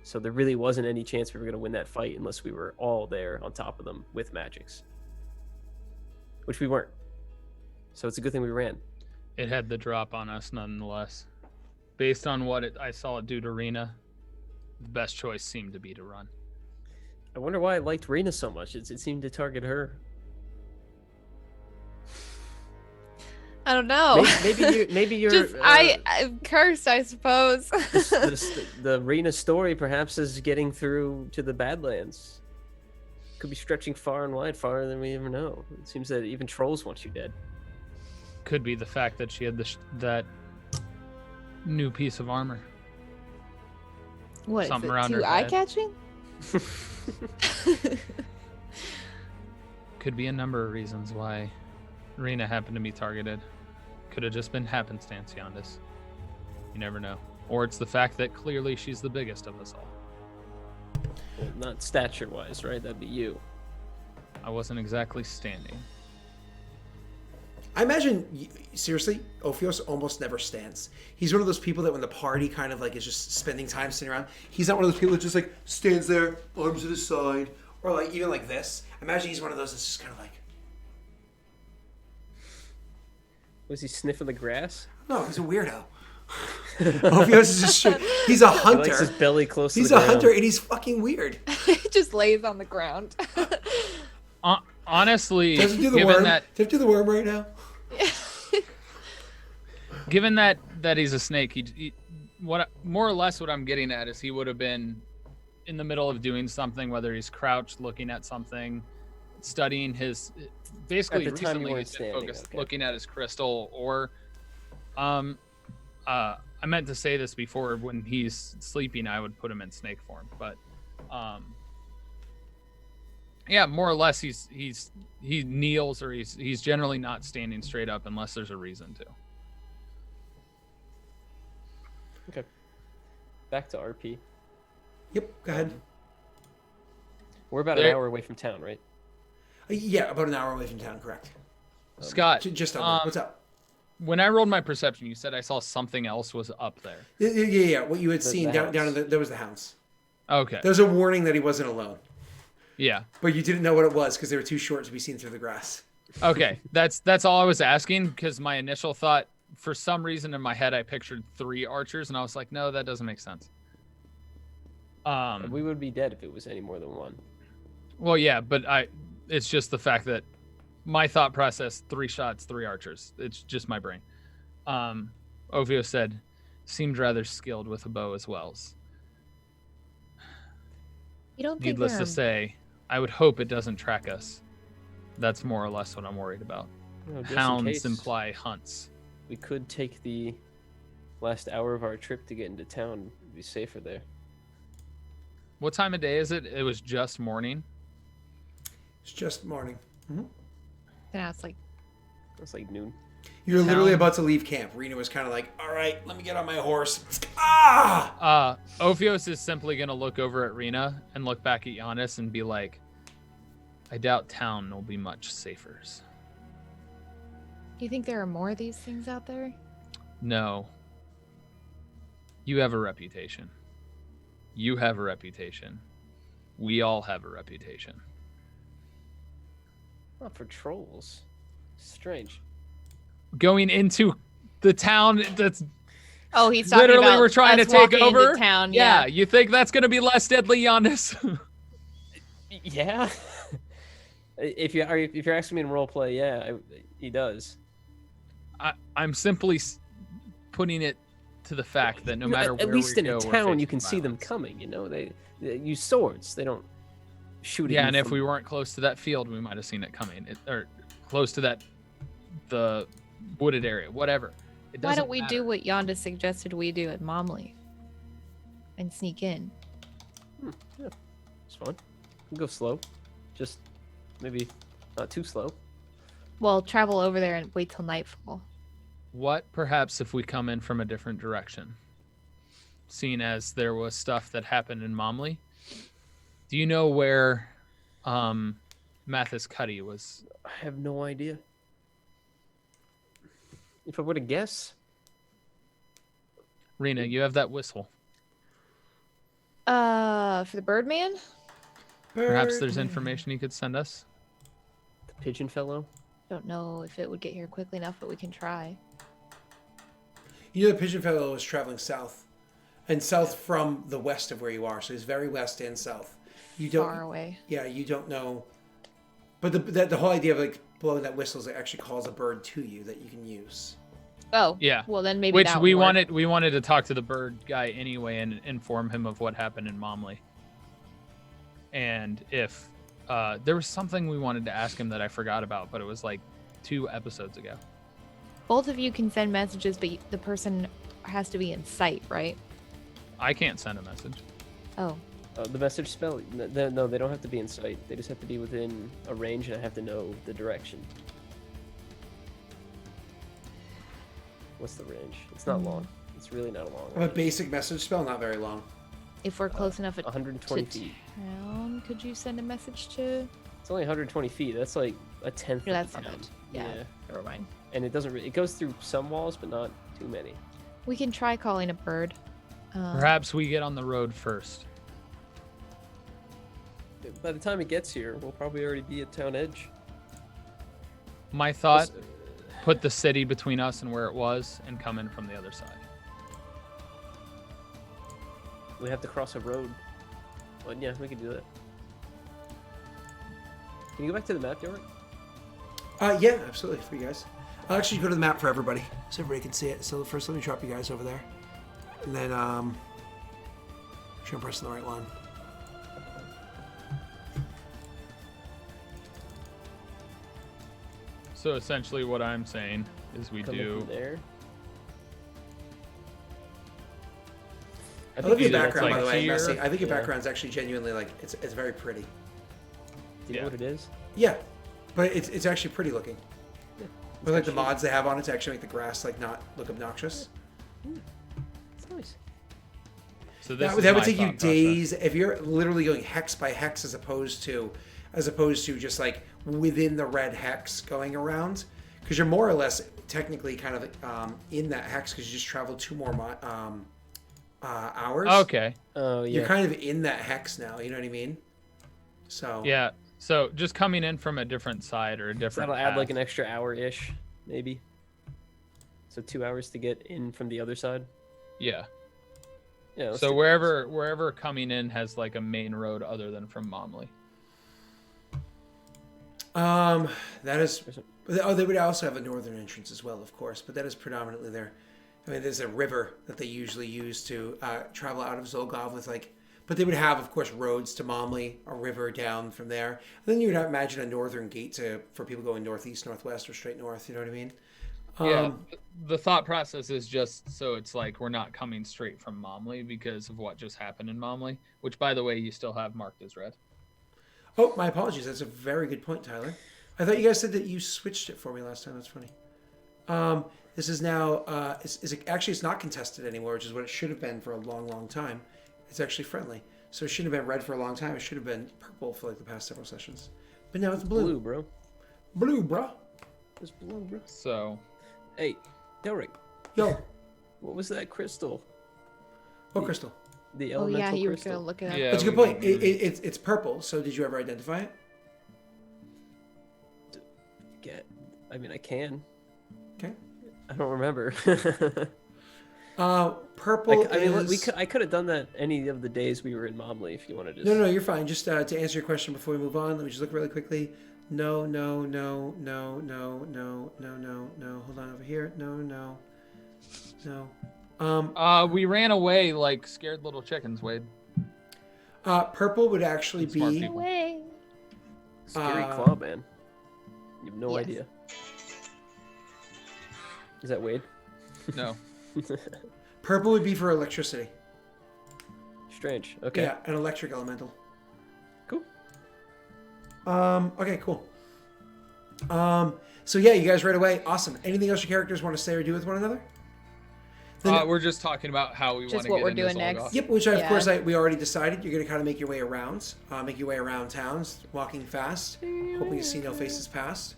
So there really wasn't any chance we were going to win that fight unless we were all there on top of them with magics, which we weren't. So it's a good thing we ran. It had the drop on us nonetheless. Based on what I saw it do to Rena, the best choice seemed to be to run. I wonder why I liked Rena so much. It seemed to target her. I don't know. Maybe you're. Just I'm cursed, I suppose. The Rena story perhaps is getting through to the Badlands. Could be stretching far and wide, farther than we ever know. It seems that even trolls want you dead. Could be the fact that she had that new piece of armor. What, Something is it around too her head. eye-catching? Could be a number of reasons why Rena happened to be targeted. Could have just been happenstance, Yondis. You never know. Or it's the fact that clearly she's the biggest of us all. Well, not stature-wise, right? That'd be you. I wasn't exactly standing. I imagine, seriously, Ophios almost never stands. He's one of those people that when the party kind of like is just spending time sitting around, he's not one of those people that just like stands there, arms at his side, or like even like this. I imagine he's one of those that's just kind of like. Was he sniffing the grass? No, he's a weirdo. Ophios is just he's a hunter. He likes his belly close to He's the a ground. hunter and he's fucking weird. It just lays on the ground. Honestly, Does he do the given worm? that Does he do the worm right now? given that he's a snake, he what more or less what I'm getting at is he would have been in the middle of doing something, whether he's crouched looking at something, studying his basically At the time you recently weren't he's been standing, focused okay. looking at his crystal, or I meant to say this before, when he's sleeping I would put him in snake form, but yeah, more or less he kneels, or he's generally not standing straight up unless there's a reason to. Okay. Back to RP. Yep, go ahead. We're about an hour away from town, right? Yeah, about an hour away from town, correct. Scott, Just over. What's up? when I rolled my perception, you said I saw something else was up there. Yeah. What you had seen the down house. in there was the house. Okay. There was a warning that he wasn't alone. Yeah. But you didn't know what it was because they were too short to be seen through the grass. Okay, that's all I was asking, because my initial thought, for some reason in my head, I pictured 3 archers, and I was like, no, that doesn't make sense. We would be dead if it was any more than one. Well, yeah, but it's just the fact that my thought process: 3 shots, 3 archers. It's just my brain. Ovio said, seemed rather skilled with a bow as well. You don't think Needless there to are... say, I would hope it doesn't track us. That's more or less what I'm worried about. Well, just in Hounds case, imply hunts. we could take the last hour of our trip to get into town. It'd be safer there. What time of day is it? It was just morning. It's just morning. Now it's like, It's like noon. You're literally about to leave camp. Rena was kind of like, all right, let me get on my horse. Ah! Ophios is simply going to look over at Rena and look back at Giannis and be like, I doubt town will be much safer. do you think there are more of these things out there? No. You have a reputation. You have a reputation. We all have a reputation. Not for trolls. Strange. Going into the town that's Oh, he's talking literally about we're trying to us take walking into over town. Yeah, Yeah. you think that's going to be less deadly, Giannis? Yeah. if you're asking me in roleplay, yeah, he does. I'm simply putting it to the fact that no matter where at least we in go, a we're town, you facing can see them violence. coming. You know, they use swords. They don't shoot at you. Yeah, and if from- we weren't close to that field, we might have seen it coming. Or close to the wooded area, whatever. It Why doesn't don't we matter. do what Yonda suggested we do at Momly and sneak in? Yeah, it's fun. We can go slow, just maybe not too slow. Well, travel over there and wait till nightfall. What perhaps if we come in from a different direction? Seeing as there was stuff that happened in Momly. Do you know where Mathis Cuddy was? I have no idea. If I were to guess, Rena, you have that whistle. For the Birdman? Perhaps there's information you could send us. the pigeon fellow. Don't know if it would get here quickly enough, but we can try. You know, the pigeon fellow was traveling south, and south from the west of where you are. So he's very west and south. You don't. Far away. Yeah, you don't know. But the whole idea of like blowing that whistle is it actually calls a bird to you that you can use. Oh. Yeah. Well, then maybe Which that we would work. wanted to talk to the bird guy anyway and inform him of what happened in Momly. And if there was something we wanted to ask him that I forgot about, but it was like 2 episodes ago. Both of you can send messages, but the person has to be in sight, right? I can't send a message. Oh. The message spell. No, they don't have to be in sight. They just have to be within a range, and I have to know the direction. What's the range? It's not long. It's really not a long A range. basic message spell, not very long. If we're close enough 120 to feet. town, could you send a message to... It's only 120 feet. That's like a tenth. Yeah, of that's the not town. bad. Yeah. Never mind. And it doesn't. It goes through some walls, but not too many. We can try calling a bird. Perhaps we get on the road first. By the time it gets here, we'll probably already be at town edge. My thought, put the city between us and where it was and come in from the other side. We have to cross a road. But yeah, we can do that. Can you go back to the map, Daelric? Yeah, absolutely, for you guys. I'll actually go to the map for everybody, so everybody can see it. So first, let me drop you guys over there, and then make sure I'm pressing the right one. So essentially what I'm saying is we Coming do... from there. I love your either it's background, by like the way, here- Messi. I think your Yeah. background's actually genuinely like it's very pretty. Do you Yeah. know what it is? Yeah, but it's actually pretty looking. Yeah. With like the mods they have on it to actually make the grass like not look obnoxious. It's nice. So this That is would my take you thought process. days if you're literally going hex by hex as opposed to just like within the red hex going around, because you're more or less technically kind of in that hex because you just traveled 2 more hours. Okay. Oh yeah. You're kind of in that hex now. You know what I mean? So Yeah. So just coming in from a different side or a So different that'll add like path. an extra hour-ish, maybe. So 2 hours to get in from the other side. Yeah. Yeah. Let's So do wherever coming in has like a main road other than from Momly. that is. Oh, they would also have a northern entrance as well, of course, but that is predominantly there. I mean, there's a river that they usually use to travel out of Zholgov with, like, but they would have, of course, roads to Momly, a river down from there. And then you would imagine a northern gate for people going northeast, northwest, or straight north. You know what I mean? Yeah. The thought process is just so it's like we're not coming straight from Momly because of what just happened in Momly, which, by the way, you still have marked as red. Oh, my apologies. That's a very good point, Tyler. I thought you guys said that you switched it for me last time. That's funny. This is now, it's not contested anymore, which is what it should have been for a long, long time. It's actually friendly. So it shouldn't have been red for a long time. It should have been purple for like the past several sessions. But now it's blue. Blue, bro. Blue, bro. It's blue, bro. So Hey, Daelric, Yo, what was that crystal? what crystal? The Oh elemental yeah, you were crystal. gonna look it up. yeah, That's a good point. It's purple. So did you ever identify it? I mean, I can. Okay. I don't remember. Purple I mean, is... I could have done that any of the days we were in Momly if you wanted to. No, you're fine. Just to answer your question before we move on, let me just look really quickly. No. Hold on over here. No. we ran away like scared little chickens, Wade. Purple would actually Smart be... people. Way. Scary claw, man. You have no Yes. idea. Is that Wade? No. Purple would be for electricity. Strange. Okay. Yeah, an electric elemental. Cool. Okay, cool. So yeah, you guys right away. Awesome. Anything else your characters want to say or do with one another? We're just talking about how we Just want to what get we're into doing Zholgov. next. Yep, which of Yeah. course we already decided. You're going to kind of make your way around. Make your way around towns, walking fast, hoping to see no faces past.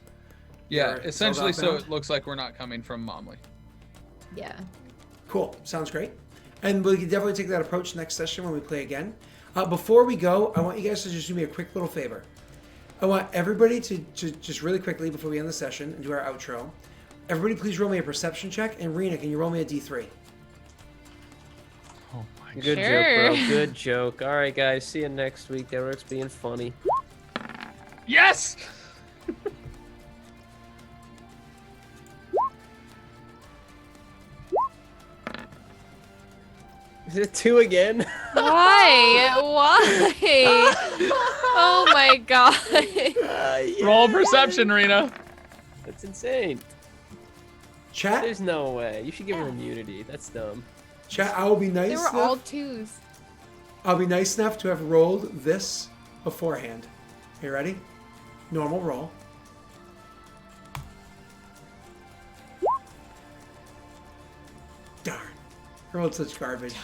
Yeah, Or essentially, Zholgov so bound. it looks like we're not coming from Momly. Yeah. Cool. Sounds great. And we can definitely take that approach next session when we play again. Before we go, I want you guys to just do me a quick little favor. I want everybody to just really quickly, before we end the session and do our outro, everybody please roll me a perception check. And Rena, can you roll me a D3? Oh my Good Sure. joke, bro. Good joke. All right, guys. See you next week. Daelric's being funny. Yes! Is it 2 again? Why? Why? Oh my god. Roll perception, Rena. That's insane. Chat, There's no way. You should give her immunity. That's dumb. chat. I will be nice They were enough. all twos. I'll be nice enough to have rolled this beforehand. You ready? Normal roll. Darn. I rolled such garbage.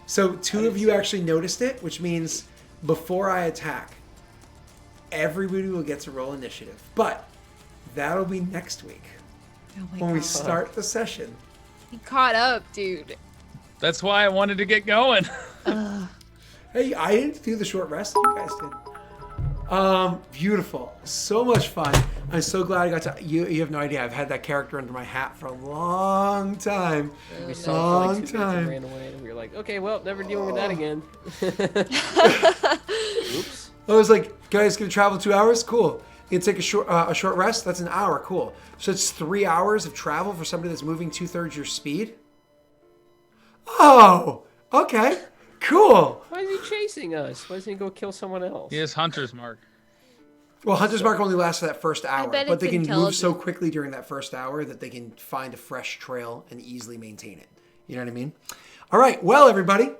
So two of you actually noticed it, which means before I attack, everybody will get to roll initiative. But that'll be next week Oh my when we god. start the session. He caught up, dude. That's why I wanted to get going. Ugh. Hey, I didn't do the short rest. You guys did. Beautiful. So much fun. I'm so glad I got to. You have no idea. I've had that character under my hat for a long time. We saw it for Long like 2 minutes time. and ran away, and we were like, okay, well, never dealing with that again. Oops. I was like, guys, gonna travel 2 hours? Cool. You can take a short rest? That's an hour. Cool. So it's 3 hours of travel for somebody that's moving 2/3 your speed? Oh, okay. Cool. Why is he chasing us? Why doesn't he go kill someone else? He has Hunter's Mark. Well, Hunter's Mark only lasts for that first hour, bet but they it's can move so intelligent. quickly during that first hour that they can find a fresh trail and easily maintain it. You know what I mean? All right. Well, everybody,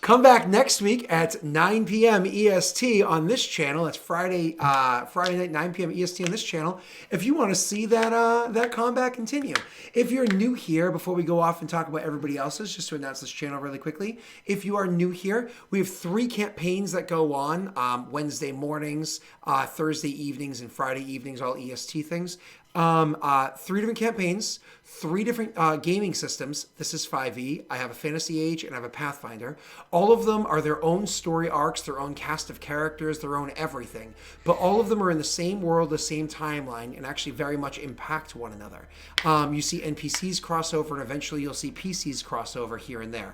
come back next week at 9 p.m. EST on this channel. That's Friday night, 9 p.m. EST on this channel. If you want to see that combat continue. If you're new here, before we go off and talk about everybody else's, just to announce this channel really quickly. If you are new here, we have 3 campaigns that go on Wednesday mornings, Thursday evenings, and Friday evenings, all EST things. 3 different campaigns, 3 different gaming systems. This is 5e. I have a Fantasy Age and I have a Pathfinder. All of them are their own story arcs, their own cast of characters, their own everything. But all of them are in the same world, the same timeline, and actually very much impact one another. You see NPCs crossover, and eventually you'll see PCs crossover here and there.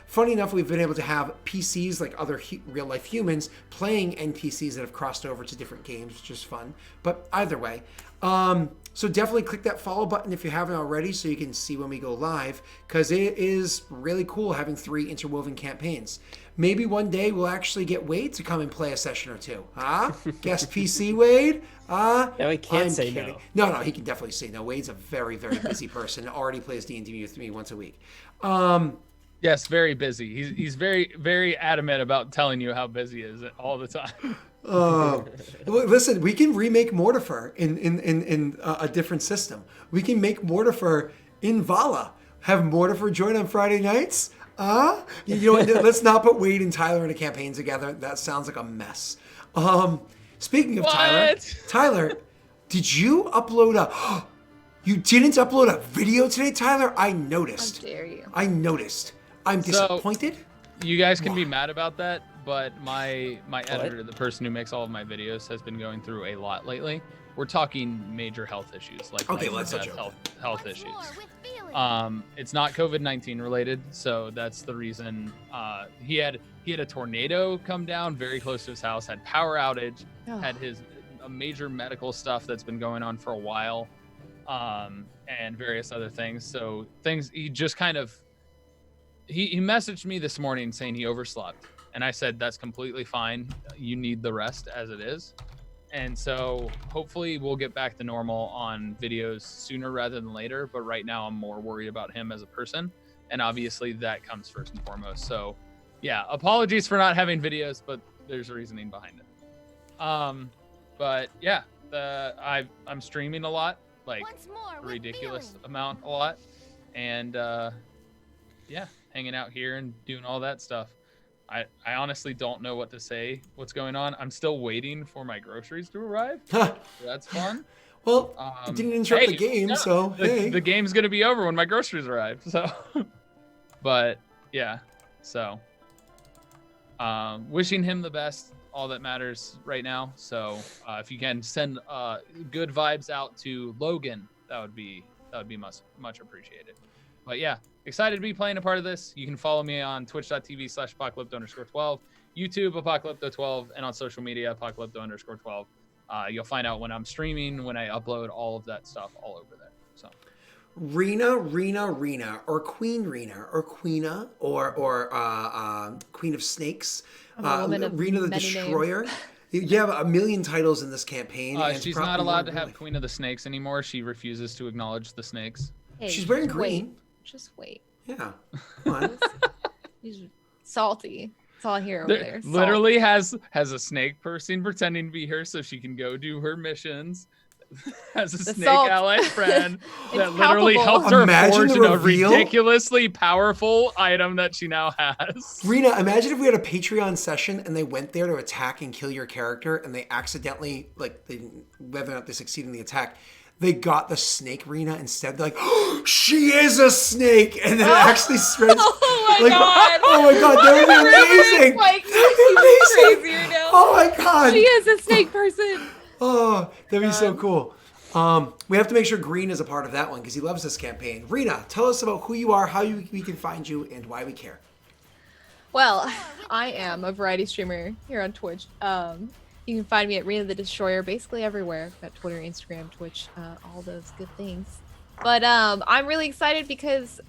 Funny enough, we've been able to have PCs, like other real-life humans, playing NPCs that have crossed over to different games, which is fun. But either way, so definitely click that follow button if you haven't already so you can see when we go live, because it is really cool having 3 interwoven campaigns. Maybe one day we'll actually get Wade to come and play a session or 2. Guest PC Wade? No, he can't say kidding. no. No, he can definitely say no. Wade's a very, very busy person. Already plays D&D with me once a week. Yes, very busy. He's very, very adamant about telling you how busy he is all the time. Listen, we can remake Mortifer in a different system. We can make Mortifer in Vala. Have Mortifer join on Friday nights. You know, let's not put Wade and Tyler in a campaign together. That sounds like a mess. Speaking of Tyler, did you upload you didn't upload a video today, Tyler? I noticed. How dare you? I noticed. I'm disappointed. You guys can be mad about that, but my editor, the person who makes all of my videos, has been going through a lot lately. We're talking major health issues, like health issues. It's not COVID-19 related, so that's the reason. He had a tornado come down very close to his house, had power outage, had a major medical stuff that's been going on for a while, and various other things. So he just kind of he messaged me this morning saying he overslept, and I said that's completely fine. You need the rest as it is. And so hopefully we'll get back to normal on videos sooner rather than later. But right now I'm more worried about him as a person. And obviously that comes first and foremost. So yeah, apologies for not having videos, but there's reasoning behind it. But yeah, I'm streaming a lot, like a ridiculous amount, a lot. And yeah, hanging out here and doing all that stuff. I honestly don't know what to say, what's going on. I'm still waiting for my groceries to arrive. That's fun. Well, it didn't interrupt the game, so hey. The game's going to be over when my groceries arrive. So, but yeah, so wishing him the best, all that matters right now. So if you can send good vibes out to Logan, that would be much appreciated. But yeah, excited to be playing a part of this. You can follow me on twitch.tv/apocalypto_12, YouTube apocalypto12, and on social media apocalypto_12. You'll find out when I'm streaming, when I upload, all of that stuff all over there. So Rena, or Queen Rena, or Queena, or Queen of Snakes, Rena the Destroyer. You have a million titles in this campaign. She's not allowed to have Queen of the Snakes anymore. She refuses to acknowledge the snakes. Hey, she's wearing green. Just wait. Yeah. Come on. He's salty. It's all here over there. Literally has a snake person pretending to be her so she can go do her missions. Has a snake ally friend that literally helped her forge a ridiculously powerful item that she now has. Rena, imagine if we had a Patreon session and they went there to attack and kill your character and they accidentally, whether or not they succeed in the attack, they got the snake Rena instead. They're like, oh, she is a snake, and then it actually spreads. Oh my god! Oh my god, that would be amazing. Crazy right now. Oh my god! She is a snake person. Oh, that'd be so cool. We have to make sure Green is a part of that one because he loves this campaign. Rena, tell us about who you are, how we can find you, and why we care. Well, I am a variety streamer here on Twitch. You can find me at Rena the Destroyer basically everywhere. Got Twitter, Instagram, Twitch, all those good things. But I'm really excited because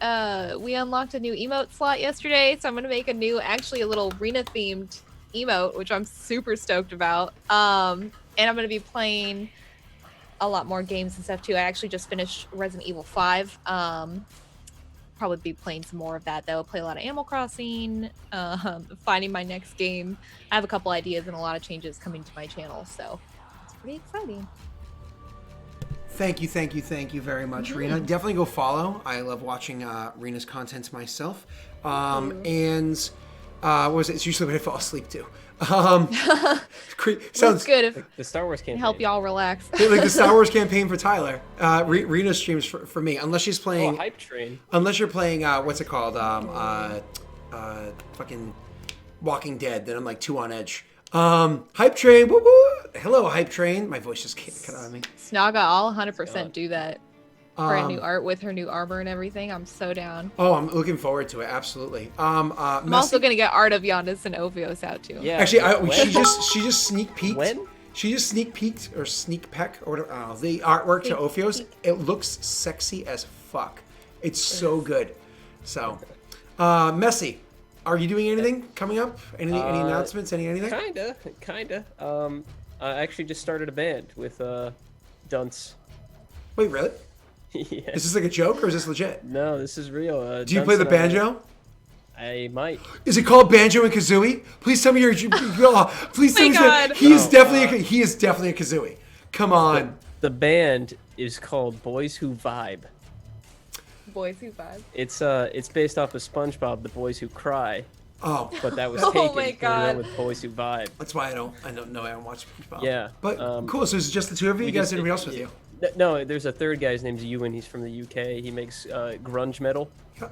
we unlocked a new emote slot yesterday, so I'm gonna make actually a little Rena themed emote, which I'm super stoked about. And I'm gonna be playing a lot more games and stuff too. I actually just finished Resident Evil 5. Probably be playing some more of that though. Play a lot of Animal Crossing, finding my next game. I have a couple ideas and a lot of changes coming to my channel, so it's pretty exciting. Thank you very much, Rena. Definitely go follow. I love watching Rena's content myself. And What was it? It's usually when I fall asleep too. Sounds Sounds good if The Star Wars campaign. help y'all relax. like the Star Wars campaign for Tyler. Rena streams for me, unless she's Oh, playing. hype train. Unless you're playing, what's it called? Fucking Walking Dead. Then I'm like 2 on edge. Hype train. Woo woo. Hello, hype train. My voice just cut out of me. Snaga, I'll 100% do that. Brand new art with her new armor and everything. I'm so down. Oh, I'm looking forward to it. Absolutely. I'm also gonna get art of Giannis and Ovios out too. Yeah. Actually, when? she just sneak peeked. When? She just sneak peeked or sneak peck or whatever. I don't know, the artwork to Ophios. It looks sexy as fuck. It's so good. So, Messi, are you doing anything coming up? Any announcements? Anything? Kinda. I actually just started a band with Dunce. Wait, really? Yeah. Is this like a joke or is this legit? No, this is real. Do you play the banjo? I might. Is it called Banjo and Kazooie? Please tell me you're. Please tell me God. he is definitely a Kazooie. Come on. The band is called Boys Who Vibe. Boys who vibe. It's based off of SpongeBob, The Boys Who Cry, Oh, but that was Oh taken. my We went God. with Boys Who Vibe. that's why I don't know. I don't watch SpongeBob. Yeah, But cool. So it's just the two of you. You guys, anybody else with you? No, there's a third guy. His name's Ewan. He's from the UK. He makes grunge metal. Yeah.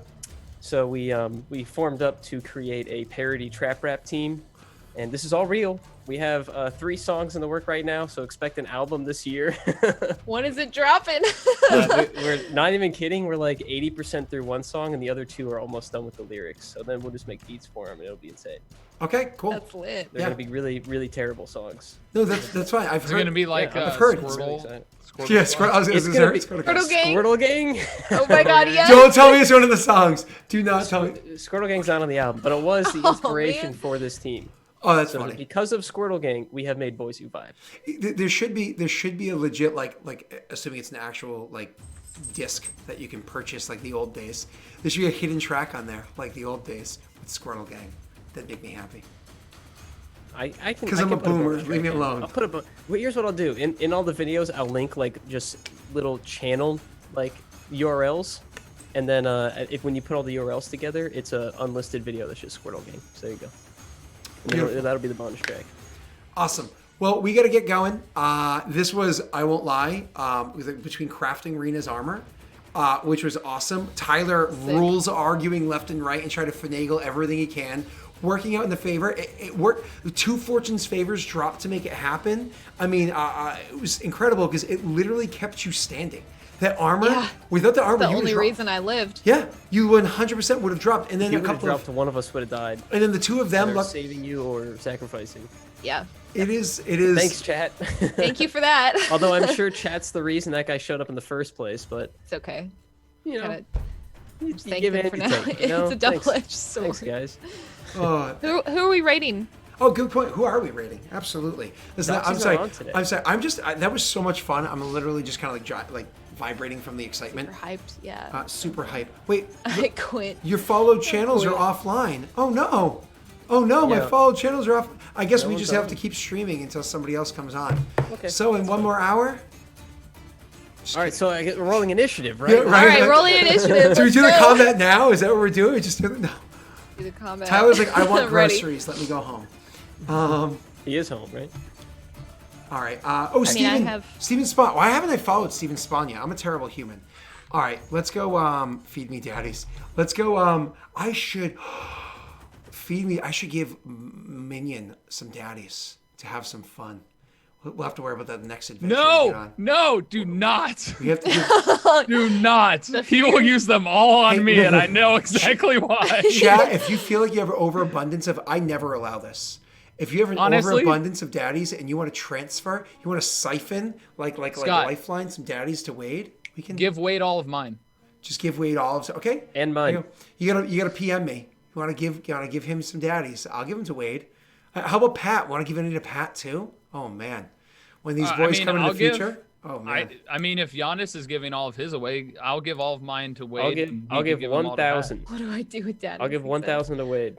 So we formed up to create a parody trap rap team, and this is all real. We have 3 songs in the work right now, so expect an album this year. When is it dropping? We're not even kidding. We're like 80% through one song, and the other 2 are almost done with the lyrics. So then we'll just make beats for them, and it'll be insane. Okay, cool. That's lit. They're gonna be really, really terrible songs. No, that's fine. I've It's heard. gonna be like Yeah, I've heard. Squirtle. Really Squirtle Yeah, song. I was It's gonna gonna be- say Squirtle Gang. Squirtle Gang. Oh my god, yes. Don't tell me it's one of the songs. Do not tell me. Squirtle Gang's not on the album, but it was the Oh, inspiration man. for this team. Oh, that's So funny. because of Squirtle Gang, we have made Boys Who Vibe. There should be a legit like assuming it's an actual like disc that you can purchase like the old days. There should be a hidden track on there like the old days with Squirtle Gang. That'd make me happy. I can Because I I'm can a put boomer. bonus Leave me track in. alone. I'll put a. Well, here's what I'll do. In all the videos, I'll link like just little channel like URLs, and then if when you put all the URLs together, it's a unlisted video that's just Squirtle Gang. So there you go. And then Beautiful. that'll be the bonus track. Awesome. Well, we got to get going. This was, I won't lie, between crafting Rena's armor, which was awesome. Tyler rules arguing left and right and try to finagle everything he can, working out in the favor. It worked. The 2 fortunes favors dropped to make it happen. I mean, it was incredible because it literally kept you standing. That armor, Yeah. without the armor, The you would only drop. reason I lived. Yeah, you 100% would have dropped, and then If you a would have couple dropped, of, one of us would have died. and then the 2 of them. Either Luck, saving you or sacrificing. Yeah. it is. Thanks, chat. Thank you for that. Although I'm sure chat's the reason that guy showed up in the first place, but It's okay. you know, Kinda you thank give them and for you now. take, you know? It's a double-edged sword. Thanks, guys. Oh, Who are we rating? oh, good point. Who are we rating? Absolutely. Listen, I'm Doxy's sorry. not on today. I'm sorry. That was so much fun. I'm literally just kind of like vibrating from the excitement. We're hyped. Yeah. Super hype. Wait, I quit. your followed channels are offline. Oh no. Oh no, my Yeah. followed channels are off. I guess No we one's just have on. to keep streaming until somebody else comes on. Okay, So in one more hour. All right, so we're rolling initiative, right? Yeah, All right, rolling initiative. Do we Let's do the go. combat now? Is that what we're doing? We just do it. No. Do the combat. Tyler's like, I want Ready. groceries. Let me go home. He is home, right? All right. I Steven. Steven Spawn. Why haven't I followed Steven Spawn yet? I'm a terrible human. All right. Let's go. Feed me, daddies. Let's go. I should feed me. I should give Minion some daddies to have some fun. We'll have to worry about that next adventure. we get on. No, do not. We have to give Do not. He will use them all on Hey, me, and I know exactly why. chat. If you feel like you have an overabundance of, I never allow this. If you have an Honestly? overabundance of daddies and you want to transfer, you want to siphon like Scott. lifeline some daddies to Wade, we can Give Wade all of mine. just give Wade all of. Okay. And mine. You gotta PM me. You wanna give him some daddies? I'll give them to Wade. How about Pat? Want to give any to Pat too? Oh man, when these I boys mean, come in I'll the give- future. Oh man. I mean, if Giannis is giving all of his away, I'll give all of mine to Wade. I'll give and he I'll can give give them all to Pat. 1,000. What do I do with that? I'll give 1,000 to Wade.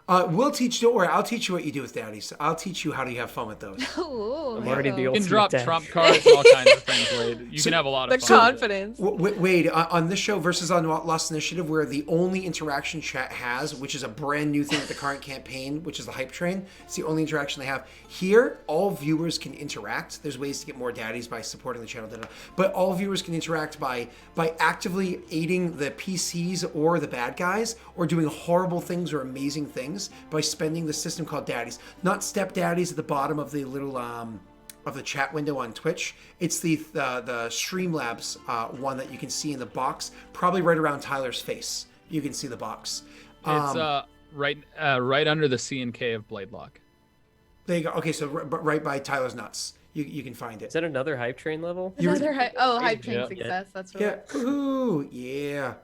We'll teach. Don't worry. I'll teach you what you do with daddies. I'll teach you how to have fun with those. Ooh, I'm already the You can ultimate drop dad. trump cards and all kinds of things, Wade. You can have a lot the of fun. with it. confidence. Wade, on this show versus on Lost Initiative, where the only interaction chat has, which is a brand new thing with the current campaign, which is the hype train, it's the only interaction they have. Here, all viewers can interact. There's ways to get more daddies by supporting the channel, but all viewers can interact by actively aiding the PCs or the bad guys, or doing horrible things or amazing things by spending the system called daddies. Not step daddies at the bottom of the little of the chat window on Twitch. It's the Streamlabs one that you can see in the box, probably right around Tyler's face. You can see the box. It's right under the C and K of Bladelock. There you go. Okay, so right by Tyler's nuts. You can find Is it. that another hype train level? Another hype train Yeah. success. That's really Yeah. Ooh, yeah.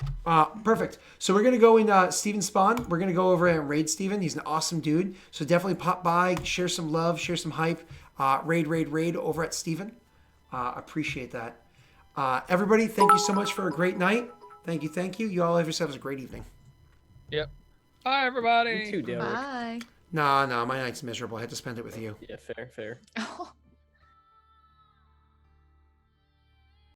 Perfect. So we're gonna go in Steven Spawn. We're gonna go over and raid Steven. He's an awesome dude. So definitely pop by, share some love, share some hype. Raid over at Steven. Appreciate that. Everybody, thank you so much for a great night. Thank you. You all have yourselves a great evening. Yep. Bye, everybody. You too, Daelric. Bye. No, my night's miserable. I had to spend it with you. Yeah, fair. Oh.